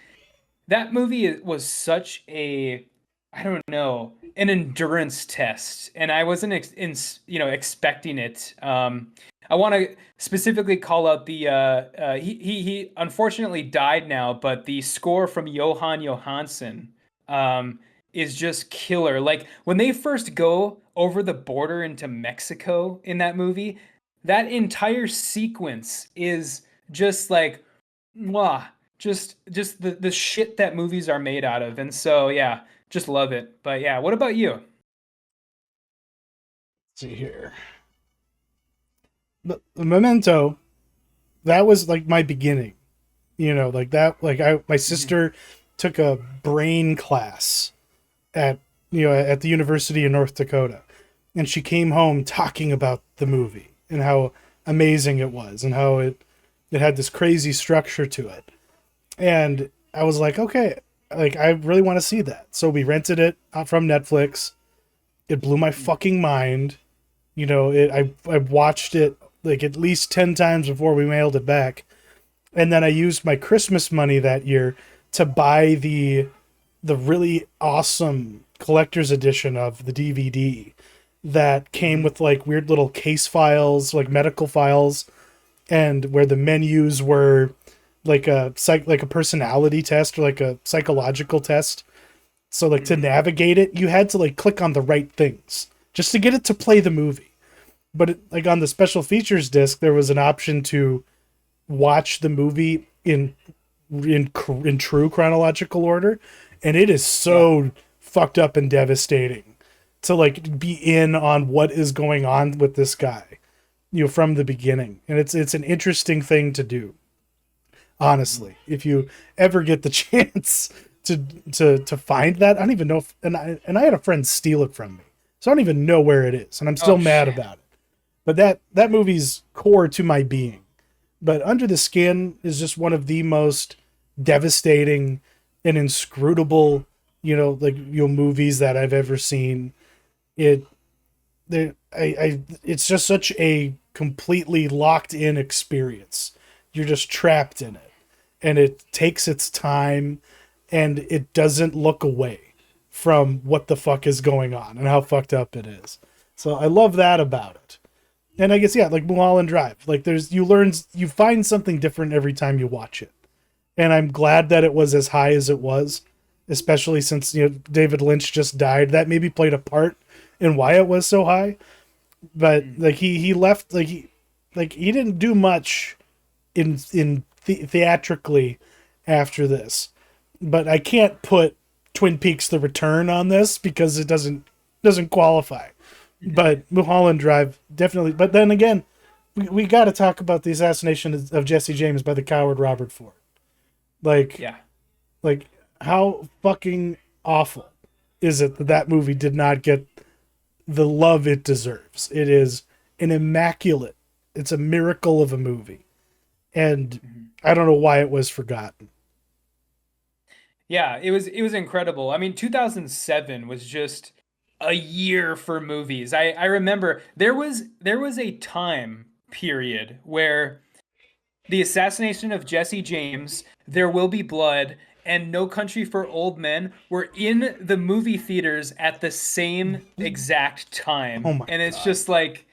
that movie was such a, I don't know, an endurance test, and I wasn't expecting it. I want to specifically call out he unfortunately died now, but the score from Johan Johansson um, is just killer. Like when they first go over the border into Mexico in that movie, that entire sequence is just like, mwah, just the shit that movies are made out of. And so yeah, just love it. But yeah, what about you? Let's see here. The Memento, that was like my beginning. Like that, like my Mhm. sister took a brain class at at the University of North Dakota, and she came home talking about the movie and how amazing it was and how it had this crazy structure to it. And I was like, okay, like I really want to see that. So we rented it from Netflix. It blew my fucking mind. I watched it like at least 10 times before we mailed it back. And then I used my Christmas money that year to buy the really awesome collector's edition of the DVD that came Mhm. with like weird little case files, like medical files, and where the menus were like like a personality test or like a psychological test. So like to Mhm. navigate it, you had to like click on the right things just to get it to play the movie. But like on the special features disc, there was an option to watch the movie in true chronological order, and it is Yeah. so fucked up and devastating to like be in on what is going on with this guy, from the beginning. And it's an interesting thing to do, Mhm. honestly. If you ever get the chance to find that, I don't even know if and I had a friend steal it from me, so I don't even know where it is, and I'm still Oh mad shit. about it. But that movie's core to my being. But Under the Skin is just one of the most devastating and inscrutable, movies that I've ever seen. It it's just such a completely locked in experience. You're just trapped in it, and it takes its time, and it doesn't look away from what the fuck is going on and how fucked up it is. So I love that about it. And I guess yeah, like Mulholland Drive, like you find something different every time you watch it. And I'm glad that it was as high as it was, especially since David Lynch just died. That maybe played a part in why it was so high. But Mhm. like he left like he didn't do much theatrically after this. But I can't put Twin Peaks: The Return on this because it doesn't qualify. But Mulholland Drive definitely. But then again, we got to talk about the assassination of Jesse James by the coward Robert Ford. Like Yeah. like how fucking awful is it that that movie did not get the love it deserves? It is an immaculate. It's a miracle of a movie, and Mhm. I don't know why it was forgotten. Yeah, it was incredible. I mean, 2007 was just a year for movies. I remember there was a time period where the assassination of Jesse James, There Will Be Blood, and No Country for Old Men were in the movie theaters at the same exact Oh time. my And it's god. just like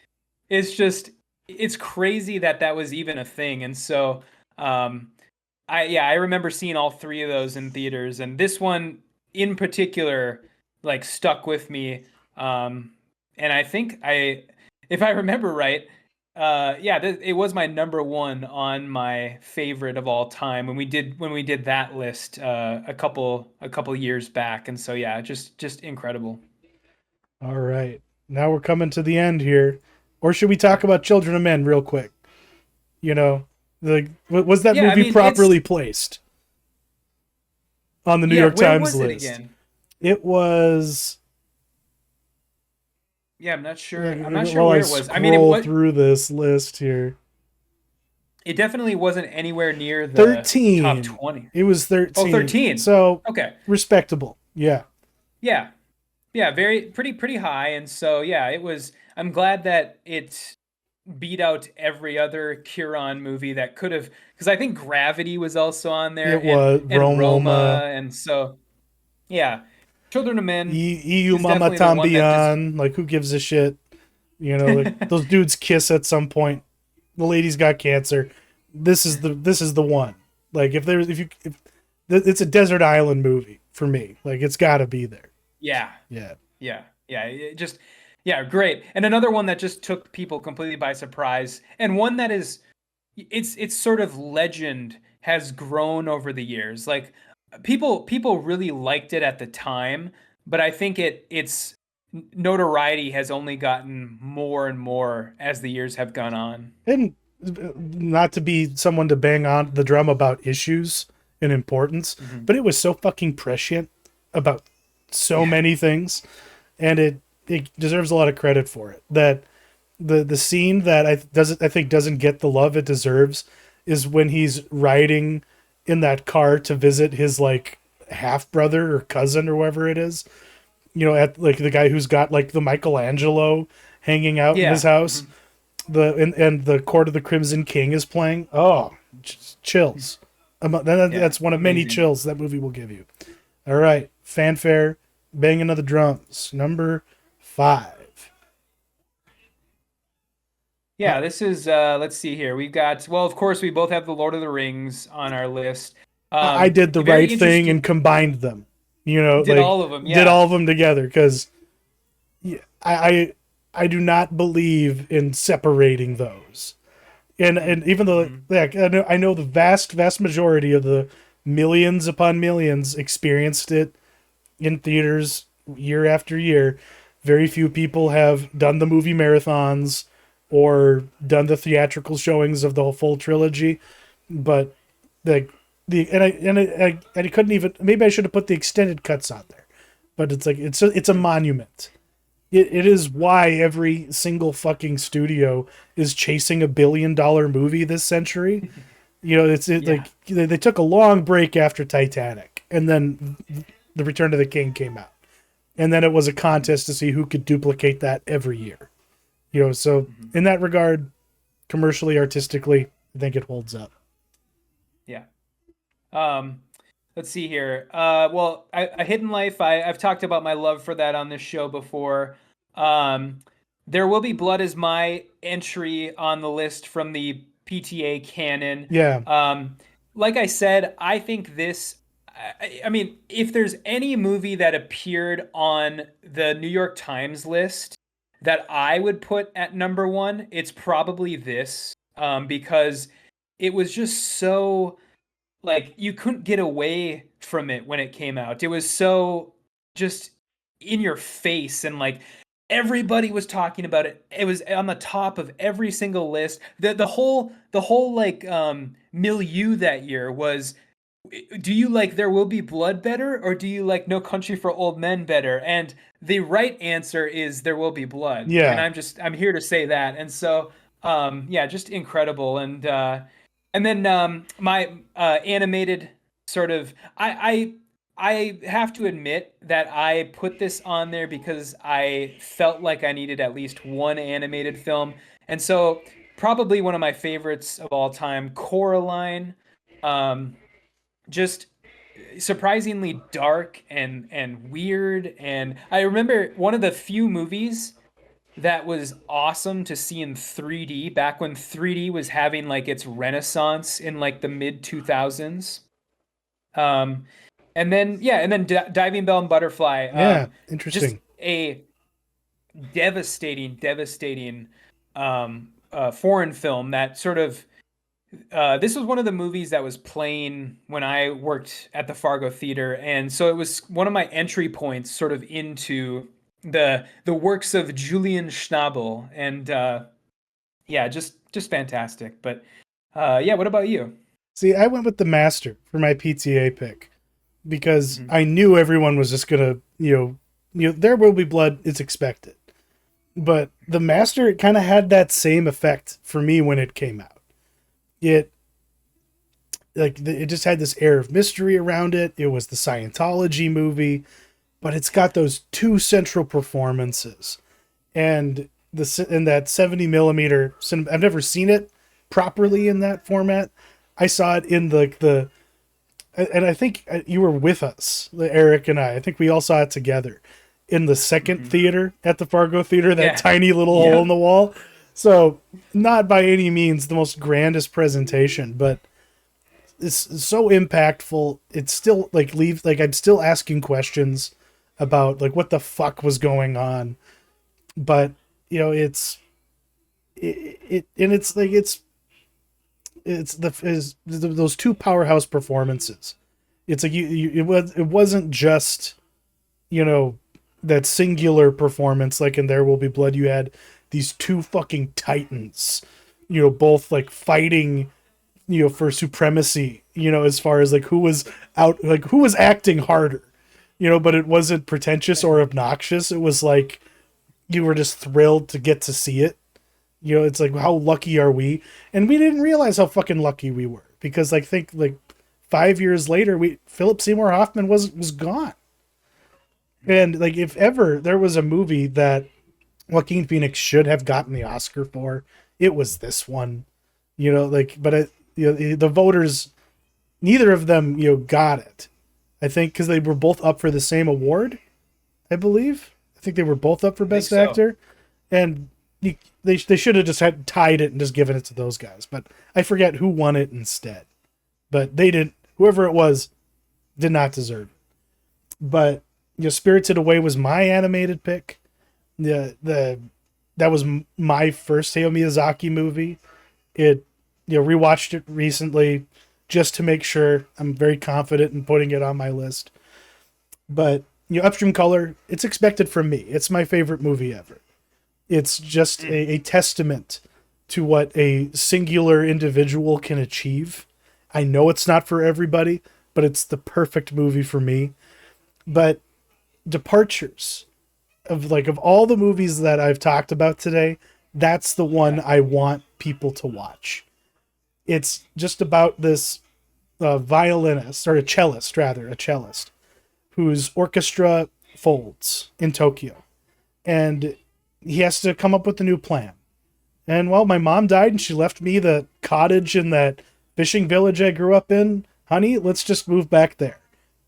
it's just it's crazy that that was even a thing. And so um I remember seeing all three of those in theaters, and this one in particular like stuck with me. Um, and I think if I remember right, yeah, it was my number one on my favorite of all time when we did that list a couple years back, and so yeah, just incredible. All right. Now we're coming to the end here. Or should we talk about Children of Men real quick? You know, was that Yeah, I movie mean it's properly placed on the New yeah. York Where Times was it list? again? It was. Yeah, I'm not Yeah, sure. I'm not sure while I where it was. I mean, it scroll was. through this list here, It definitely wasn't anywhere near the top 13. 20. It was Oh, 13. 13. So Okay. respectable. Yeah. Yeah. Yeah, very pretty high. And so yeah, it was I'm glad that it beat out every other Cuarón movie that could have, because I think Gravity was also on there, It was and Roma. Roma, and so yeah. Children of Men EU is Mama definitely the one that just Tambian. Like, who gives a shit? Like those dudes kiss at some point. The lady's got cancer. This is the one. Like, if it's a desert island movie for me. Like, it's got to be there. yeah. Yeah. Yeah, it just yeah, great. And another one that just took people completely by surprise, and one that is it's sort of legend has grown over the years. Like people really liked it at the time, but I think its notoriety has only gotten more and more as the years have gone on. And not to be someone to bang on the drum about issues and importance, Hmm. but it was so fucking prescient about so Yeah. many things, and it deserves a lot of credit for it. That the scene that I think doesn't get the love it deserves is when he's riding in that car to visit his like half brother or cousin or whoever it is. At like the guy who's got like the Michelangelo hanging out in his Yeah. house. Hmm. And the Court of the Crimson King is playing. Oh, chills. Yeah. That's one of many Amazing. chills that movie will give you. All right, fanfare, banging of the drums. Number 5. Yeah, this is let's see here. We've got, well, of course we both have the Lord of the Rings on our list. I did the Very right thing interesting. and combined them. Did Like, all of them. did Yeah. all of them together because I do not believe in separating those. And even though, Mm-hmm. like, I know the vast majority of the millions upon millions experienced it in theaters year after year. Very few people have done the movie marathons or done the theatrical showings of the full trilogy, but like I couldn't even, maybe I should have put the extended cuts on there, but it's like it's a monument. It is why every single fucking studio is chasing $1 billion movie this century. Yeah. Like they took a long break after Titanic, and then the Return of the King came out, and then it was a Hmm. contest to see who could duplicate that every year. So Hmm. in that regard, commercially, artistically, I think it holds up. Yeah. Um, let's see here. Well, A Hidden Life. I've talked about my love for that on this show before. Um, There Will Be Blood is my entry on the list from the PTA canon. Yeah, Um, like I said, I think this. I mean, if there's any movie that appeared on the New York Times list that I would put at number one, it's probably this, because it was just so like you couldn't get away from it when it came out. It was so just in your face, and like everybody was talking about it. It was on the top of every single list. The whole like milieu that year was, do you like There Will Be Blood better, or do you like No Country for Old Men better? And the right answer is There Will Be Blood. And yeah. I'm here to say that. And so yeah, just incredible. And then my animated sort of, I have to admit that I put this on there because I felt like I needed at least one animated film. And so probably one of my favorites of all time, Coraline. Um, just surprisingly dark and weird. And I remember one of the few movies that was awesome to see in 3D back when 3D was having like its renaissance in like the mid 2000s. Um, and then yeah, and then Diving Bell and Butterfly. Yeah, Just interesting. a devastating foreign film that sort of this was one of the movies that was playing when I worked at the Fargo Theater, and so it was one of my entry points, sort of into the works of Julian Schnabel, and yeah, just fantastic. But yeah, what about you? See, I went with the Master for my PTA pick because Mhm. I knew everyone was just gonna, there will be blood. It's expected, but the Master it kind of had that same effect for me when it came out. It it just had this air of mystery around it. It was the Scientology movie, but it's got those two central performances and the in that 70 millimeter. I've never seen it properly in that format. I saw it in the and I think you were with us, Eric and I. I think we all saw it together in the second Mhm. theater at the Fargo Theater, that Yeah. tiny little hole in Yep. the wall. So, not by any means the most grandest presentation, but it's so impactful. It's still like leave like I'm still asking questions about like what the fuck was going on. But it and it's like it's the is those two powerhouse performances. It's like it wasn't just you know that singular performance like in There Will Be Blood. You had these two fucking titans, both like fighting for supremacy, as far as like who was acting harder, but it wasn't pretentious or obnoxious. It was like you were just thrilled to get to see it. It's like how lucky are we? And we didn't realize how fucking lucky we were because like think like 5 years later, we Philip Seymour Hoffman was gone. And like if ever there was a movie that Joaquin Phoenix should have gotten the Oscar for, it was this one. But the voters, neither of them got it. I think because they were both up for the same award. I believe. I think they were both up for I think Best so. Actor, and they should have just had tied it and just given it to those guys. But I forget who won it instead. But they didn't. Whoever it was did not deserve it. But Spirited Away was my animated pick. The that was my first Hayao Miyazaki movie. It rewatched it recently just to make sure. I'm very confident in putting it on my list. But Upstream Color, it's expected from me. It's my favorite movie ever. It's just Mm. a testament to what a singular individual can achieve. I know it's not for everybody, but it's the perfect movie for me. But Departures, of all the movies that I've talked about today, that's the one Yeah. I want people to watch. It's just about this violinist, or a cellist rather, a cellist whose orchestra folds in Tokyo, and he has to come up with a new plan. And well, my mom died, and she left me the cottage in that fishing village I grew up in. Honey, let's just move back there,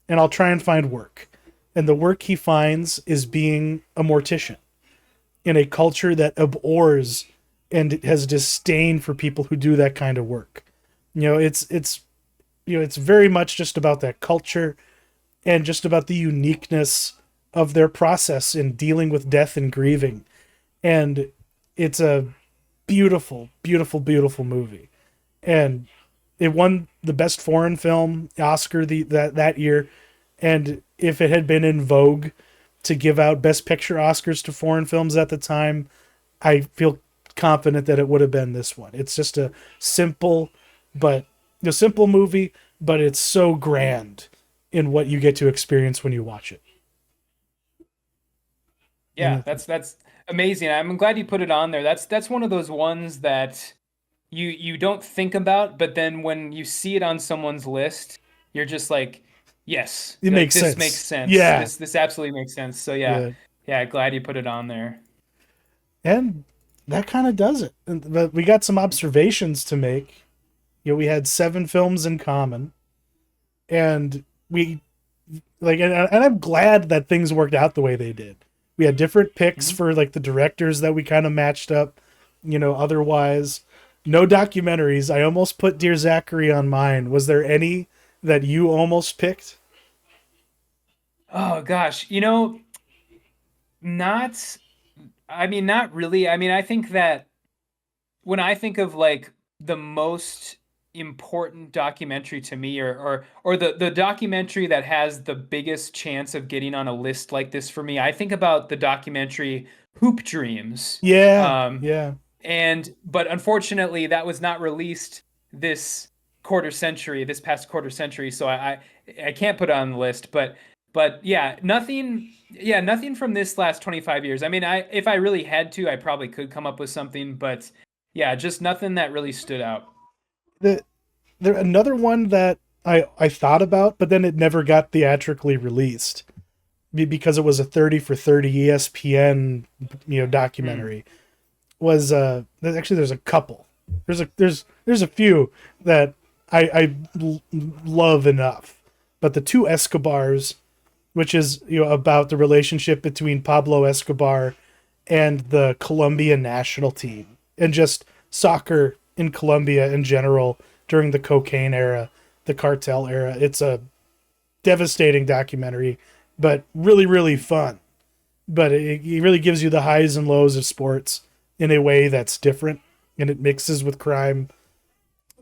and I'll try and find work. And the work he finds is being a mortician in a culture that abhors and has disdain for people who do that kind of work. It's very much just about that culture and just about the uniqueness of their process in dealing with death and grieving. And it's a beautiful movie. And it won the best foreign film Oscar that year. And if it had been in vogue to give out best picture Oscars to foreign films at the time, I feel confident that it would have been this one. It's just a simple, but a simple movie, but it's so grand in what you get to experience when you watch it. Yeah, And that's amazing. I'm glad you put it on there. That's one of those ones that you don't think about, but then when you see it on someone's list, you're just like, Yes, It like makes this makes sense. sense. Yeah, This absolutely makes sense. So yeah, yeah. yeah, glad you put it on there. And that kind of does it. But we got some observations to make. We had 7 films in common, and we and I'm glad that things worked out the way they did. We had different picks Mhm. for like the directors that we kind of matched up. Otherwise, no documentaries. I almost put Dear Zachary on mine. Was there any that you almost picked? Oh gosh, not. I mean, not really. I mean, I think that when I think of like the most important documentary to me, or the documentary that has the biggest chance of getting on a list like this for me, I think about the documentary Hoop Dreams. Yeah, Um, yeah. but unfortunately, that was not released this this past quarter century. So I can't put it on the list. But yeah, nothing from this last 25 years. I mean, if I really had to, I probably could come up with something, but yeah, just nothing that really stood out. The there another one that I thought about, but then it never got theatrically released because it was a 30 for 30 ESPN Hmm. documentary. Was actually there's a couple. There's a few that love enough, but the two Escobars, which is about the relationship between Pablo Escobar and the Colombian national team and just soccer in Colombia in general during the cocaine era, the cartel era. It's a devastating documentary, but really really fun. But it really gives you the highs and lows of sports in a way that's different, and it mixes with crime.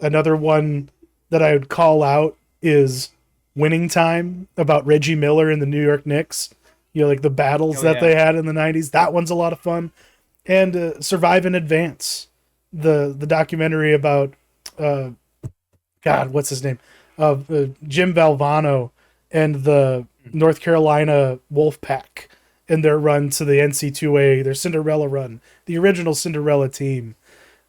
Another one that I would call out is Winning Time, about Reggie Miller and the New York Knicks. Like the battles Oh that they yeah. had in the 90s. That one's a lot of fun. And Survive and Advance, the documentary about uh, God, what's his name? Jim Valvano and the North Carolina Wolfpack in their run to the NC2A, their Cinderella run, the original Cinderella team.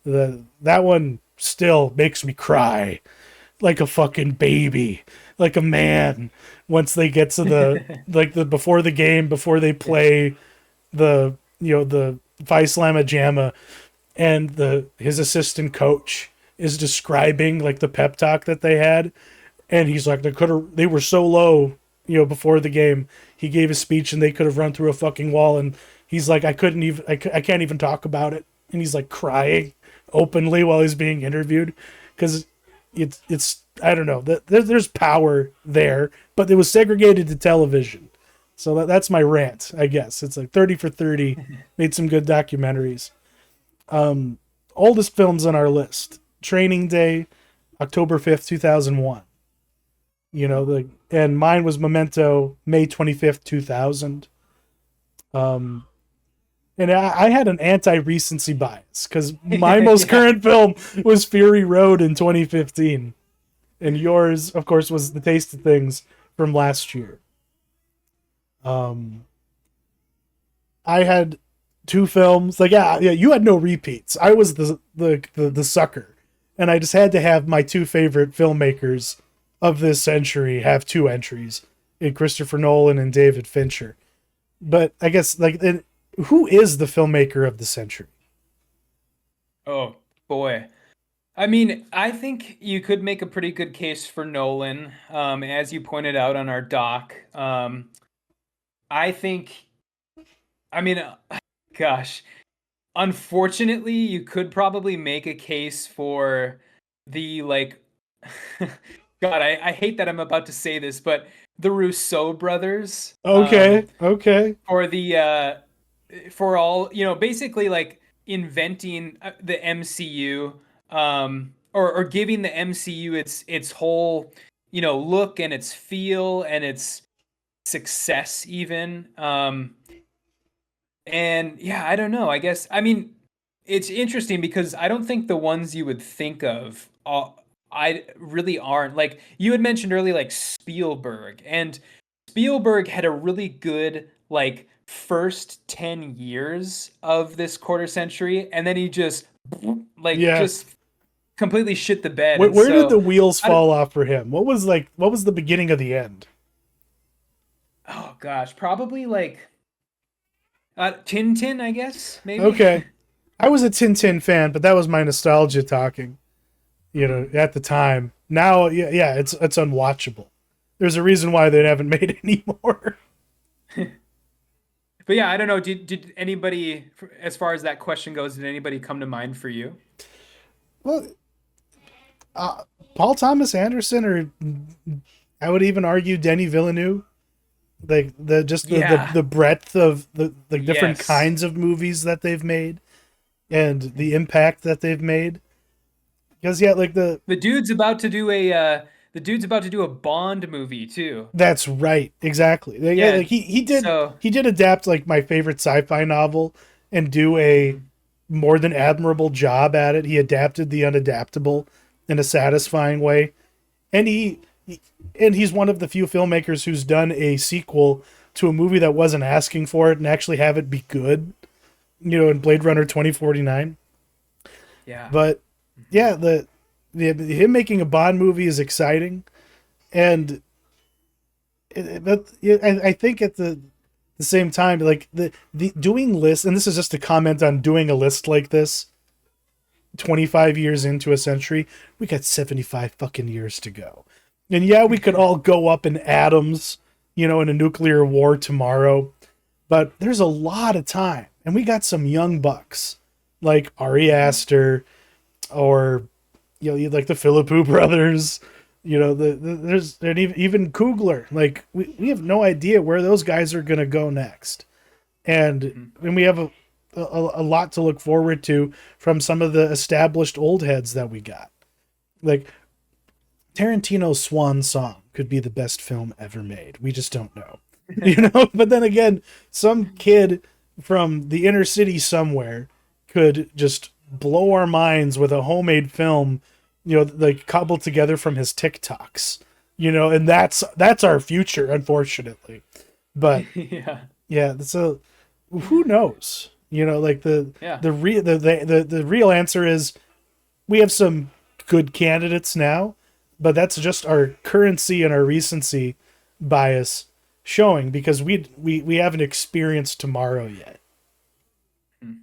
That one still makes me cry like a fucking baby, like a man. Once they get to the before the game, before they play the Phi Slamma Jamma, and the his assistant coach is describing like the pep talk that they had, and he's like they were so low before the game. He gave a speech and they could have run through a fucking wall, and he's like I can't even talk about it, and he's like crying openly while he's being interviewed because it's I don't know, there's power there, but it was segregated to television. So that's my rant, I guess. It's like 30 for 30, made some good documentaries. Oldest films on our list: Training Day, October 5th, 2001. And mine was Memento, May 25th, 2000. Um, and I had an anti-recency bias because my most Yeah. current film was Fury Road in 2015, and yours, of course, was The Taste of Things from last year. Um, I had 2 films. Like, yeah, you had no repeats. I was the sucker, and I just had to have my 2 favorite filmmakers of this century have 2 entries in Christopher Nolan and David Fincher. But I guess who is the filmmaker of the century? Oh boy. I mean, I think you could make a pretty good case for Nolan, as you pointed out on our doc. I think, I mean, gosh, unfortunately, you could probably make a case for the like, God, I hate that I'm about to say this, but the Rousseau brothers, Okay, okay, for the for all basically like inventing the MCU, or giving the MCU its whole look and its feel and its success even. And yeah, I don't know. I guess I mean it's interesting because I don't think the ones you would think of I really aren't. Like you had mentioned earlier, like Spielberg, and Spielberg had a really good like first 10 years of this quarter century, and then he just like yeah. just completely shit the bed. And Where did the so wheels I don't, fall off for him? What was the beginning of the end? gosh, probably like Tintin, I guess, maybe. Okay. I was a Tintin fan, but that was my nostalgia talking, Mhm. at the time. Now, yeah, it's unwatchable. There's a reason why they haven't made it anymore. But yeah, I don't know. Did anybody, as far as that question goes, did anybody come to mind for you? Well, uh, Paul Thomas Anderson, or I would even argue Denny Villeneuve, like the just Yeah. the breadth of the different Yes. kinds of movies that they've made and the impact that they've made. Because yeah, like The dude's about to do a the dude's about to do a Bond movie too. that's right, exactly. Yeah, Yeah. like So, he did adapt like my favorite sci-fi novel and do a mhm. more than admirable job at it. He adapted the unadaptable in a satisfying way, and he's one of the few filmmakers who's done a sequel to a movie that wasn't asking for it and actually have it be good. In Blade Runner 2049. Yeah. But Mhm. yeah, the him making a Bond movie is exciting, and but yeah, I think at the same time, like the doing lists, and this is just a comment on doing a list like this. 25 years into a century, we got 75 fucking years to go. And yeah, we could all go up in atoms, in a nuclear war tomorrow, but there's a lot of time. And we got some young bucks like Ari Mhm. Aster, or like the Philippou brothers. There's and even Kugler. Like we have no idea where those guys are gonna go next, and Mhm. we have a lot to look forward to from some of the established old heads that we got. Like Tarantino's Swan Song could be the best film ever made. We just don't know, But then again, some kid from the inner city somewhere could just blow our minds with a homemade film, like cobbled together from his TikToks, and that's our future, unfortunately. But Yeah. yeah, so who knows? Like Yeah. the real answer is we have some good candidates now, but that's just our currency and our recency bias showing, because we haven't experienced tomorrow yet. Mhm.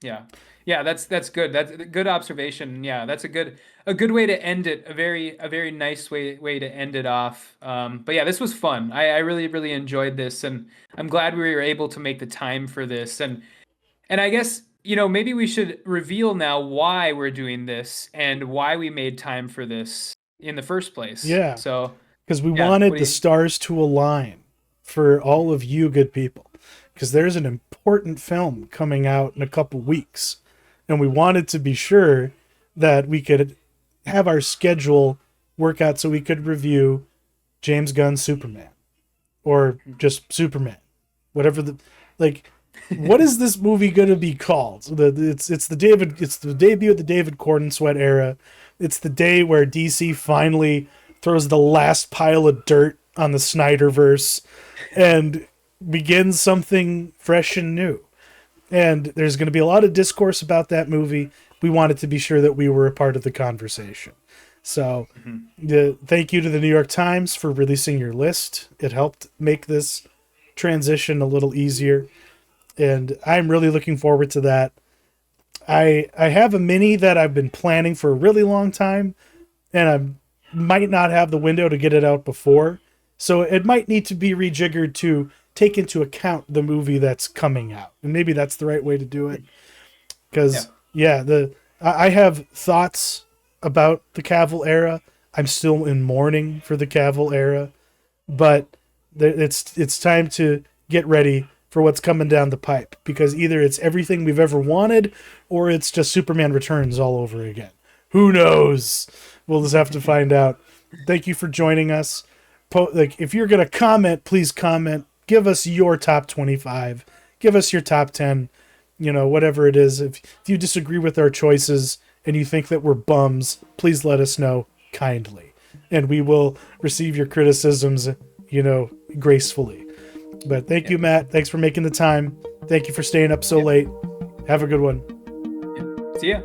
Yeah. Yeah, that's good. That's a good observation. Yeah, that's a good way to end it. A very nice way to end it off. But yeah, this was fun. I really really enjoyed this, and I'm glad we were able to make the time for this. And I guess, maybe we should reveal now why we're doing this and why we made time for this in the first place. Yeah, So, because we yeah, wanted what do the you? stars to align for all Mhm. of you good people, because there's an important film coming out in a couple weeks, and we wanted to be sure that we could have our schedule work out so we could review James Gunn's Superman, or just Superman, whatever the like. What is this movie going to be called? It's the debut of the David Corden Sweat era. It's the day where DC finally throws the last pile of dirt on the Snyderverse and begins something fresh and new. And there's going to be a lot of discourse about that movie. We wanted to be sure that we were a part of the conversation. So, Mhm. thank you to the New York Times for releasing your list. It helped make this transition a little easier, and I'm really looking forward to that. I have a mini that I've been planning for a really long time, and I might not have the window to get it out before, so it might need to be rejiggered to take into account the movie that's coming out, and maybe that's the right way to do it. Yeah. Because yeah, I have thoughts about the Cavill era. I'm still in mourning for the Cavill era, but it's time to get ready for what's coming down the pipe, because either it's everything we've ever wanted or it's just Superman Returns all over again. Who knows? We'll just have to find out. Thank you for joining us. Like, if you're gonna comment, please comment. Give us your top 25. Give us your top 10. Whatever it is. If you disagree with our choices and you think that we're bums, please let us know kindly, and we will receive your criticisms, gracefully. But thank Yeah. you, Matt. Thanks for making the time. Thank you for staying up so Yeah. late. Have a good one. Yeah. See ya.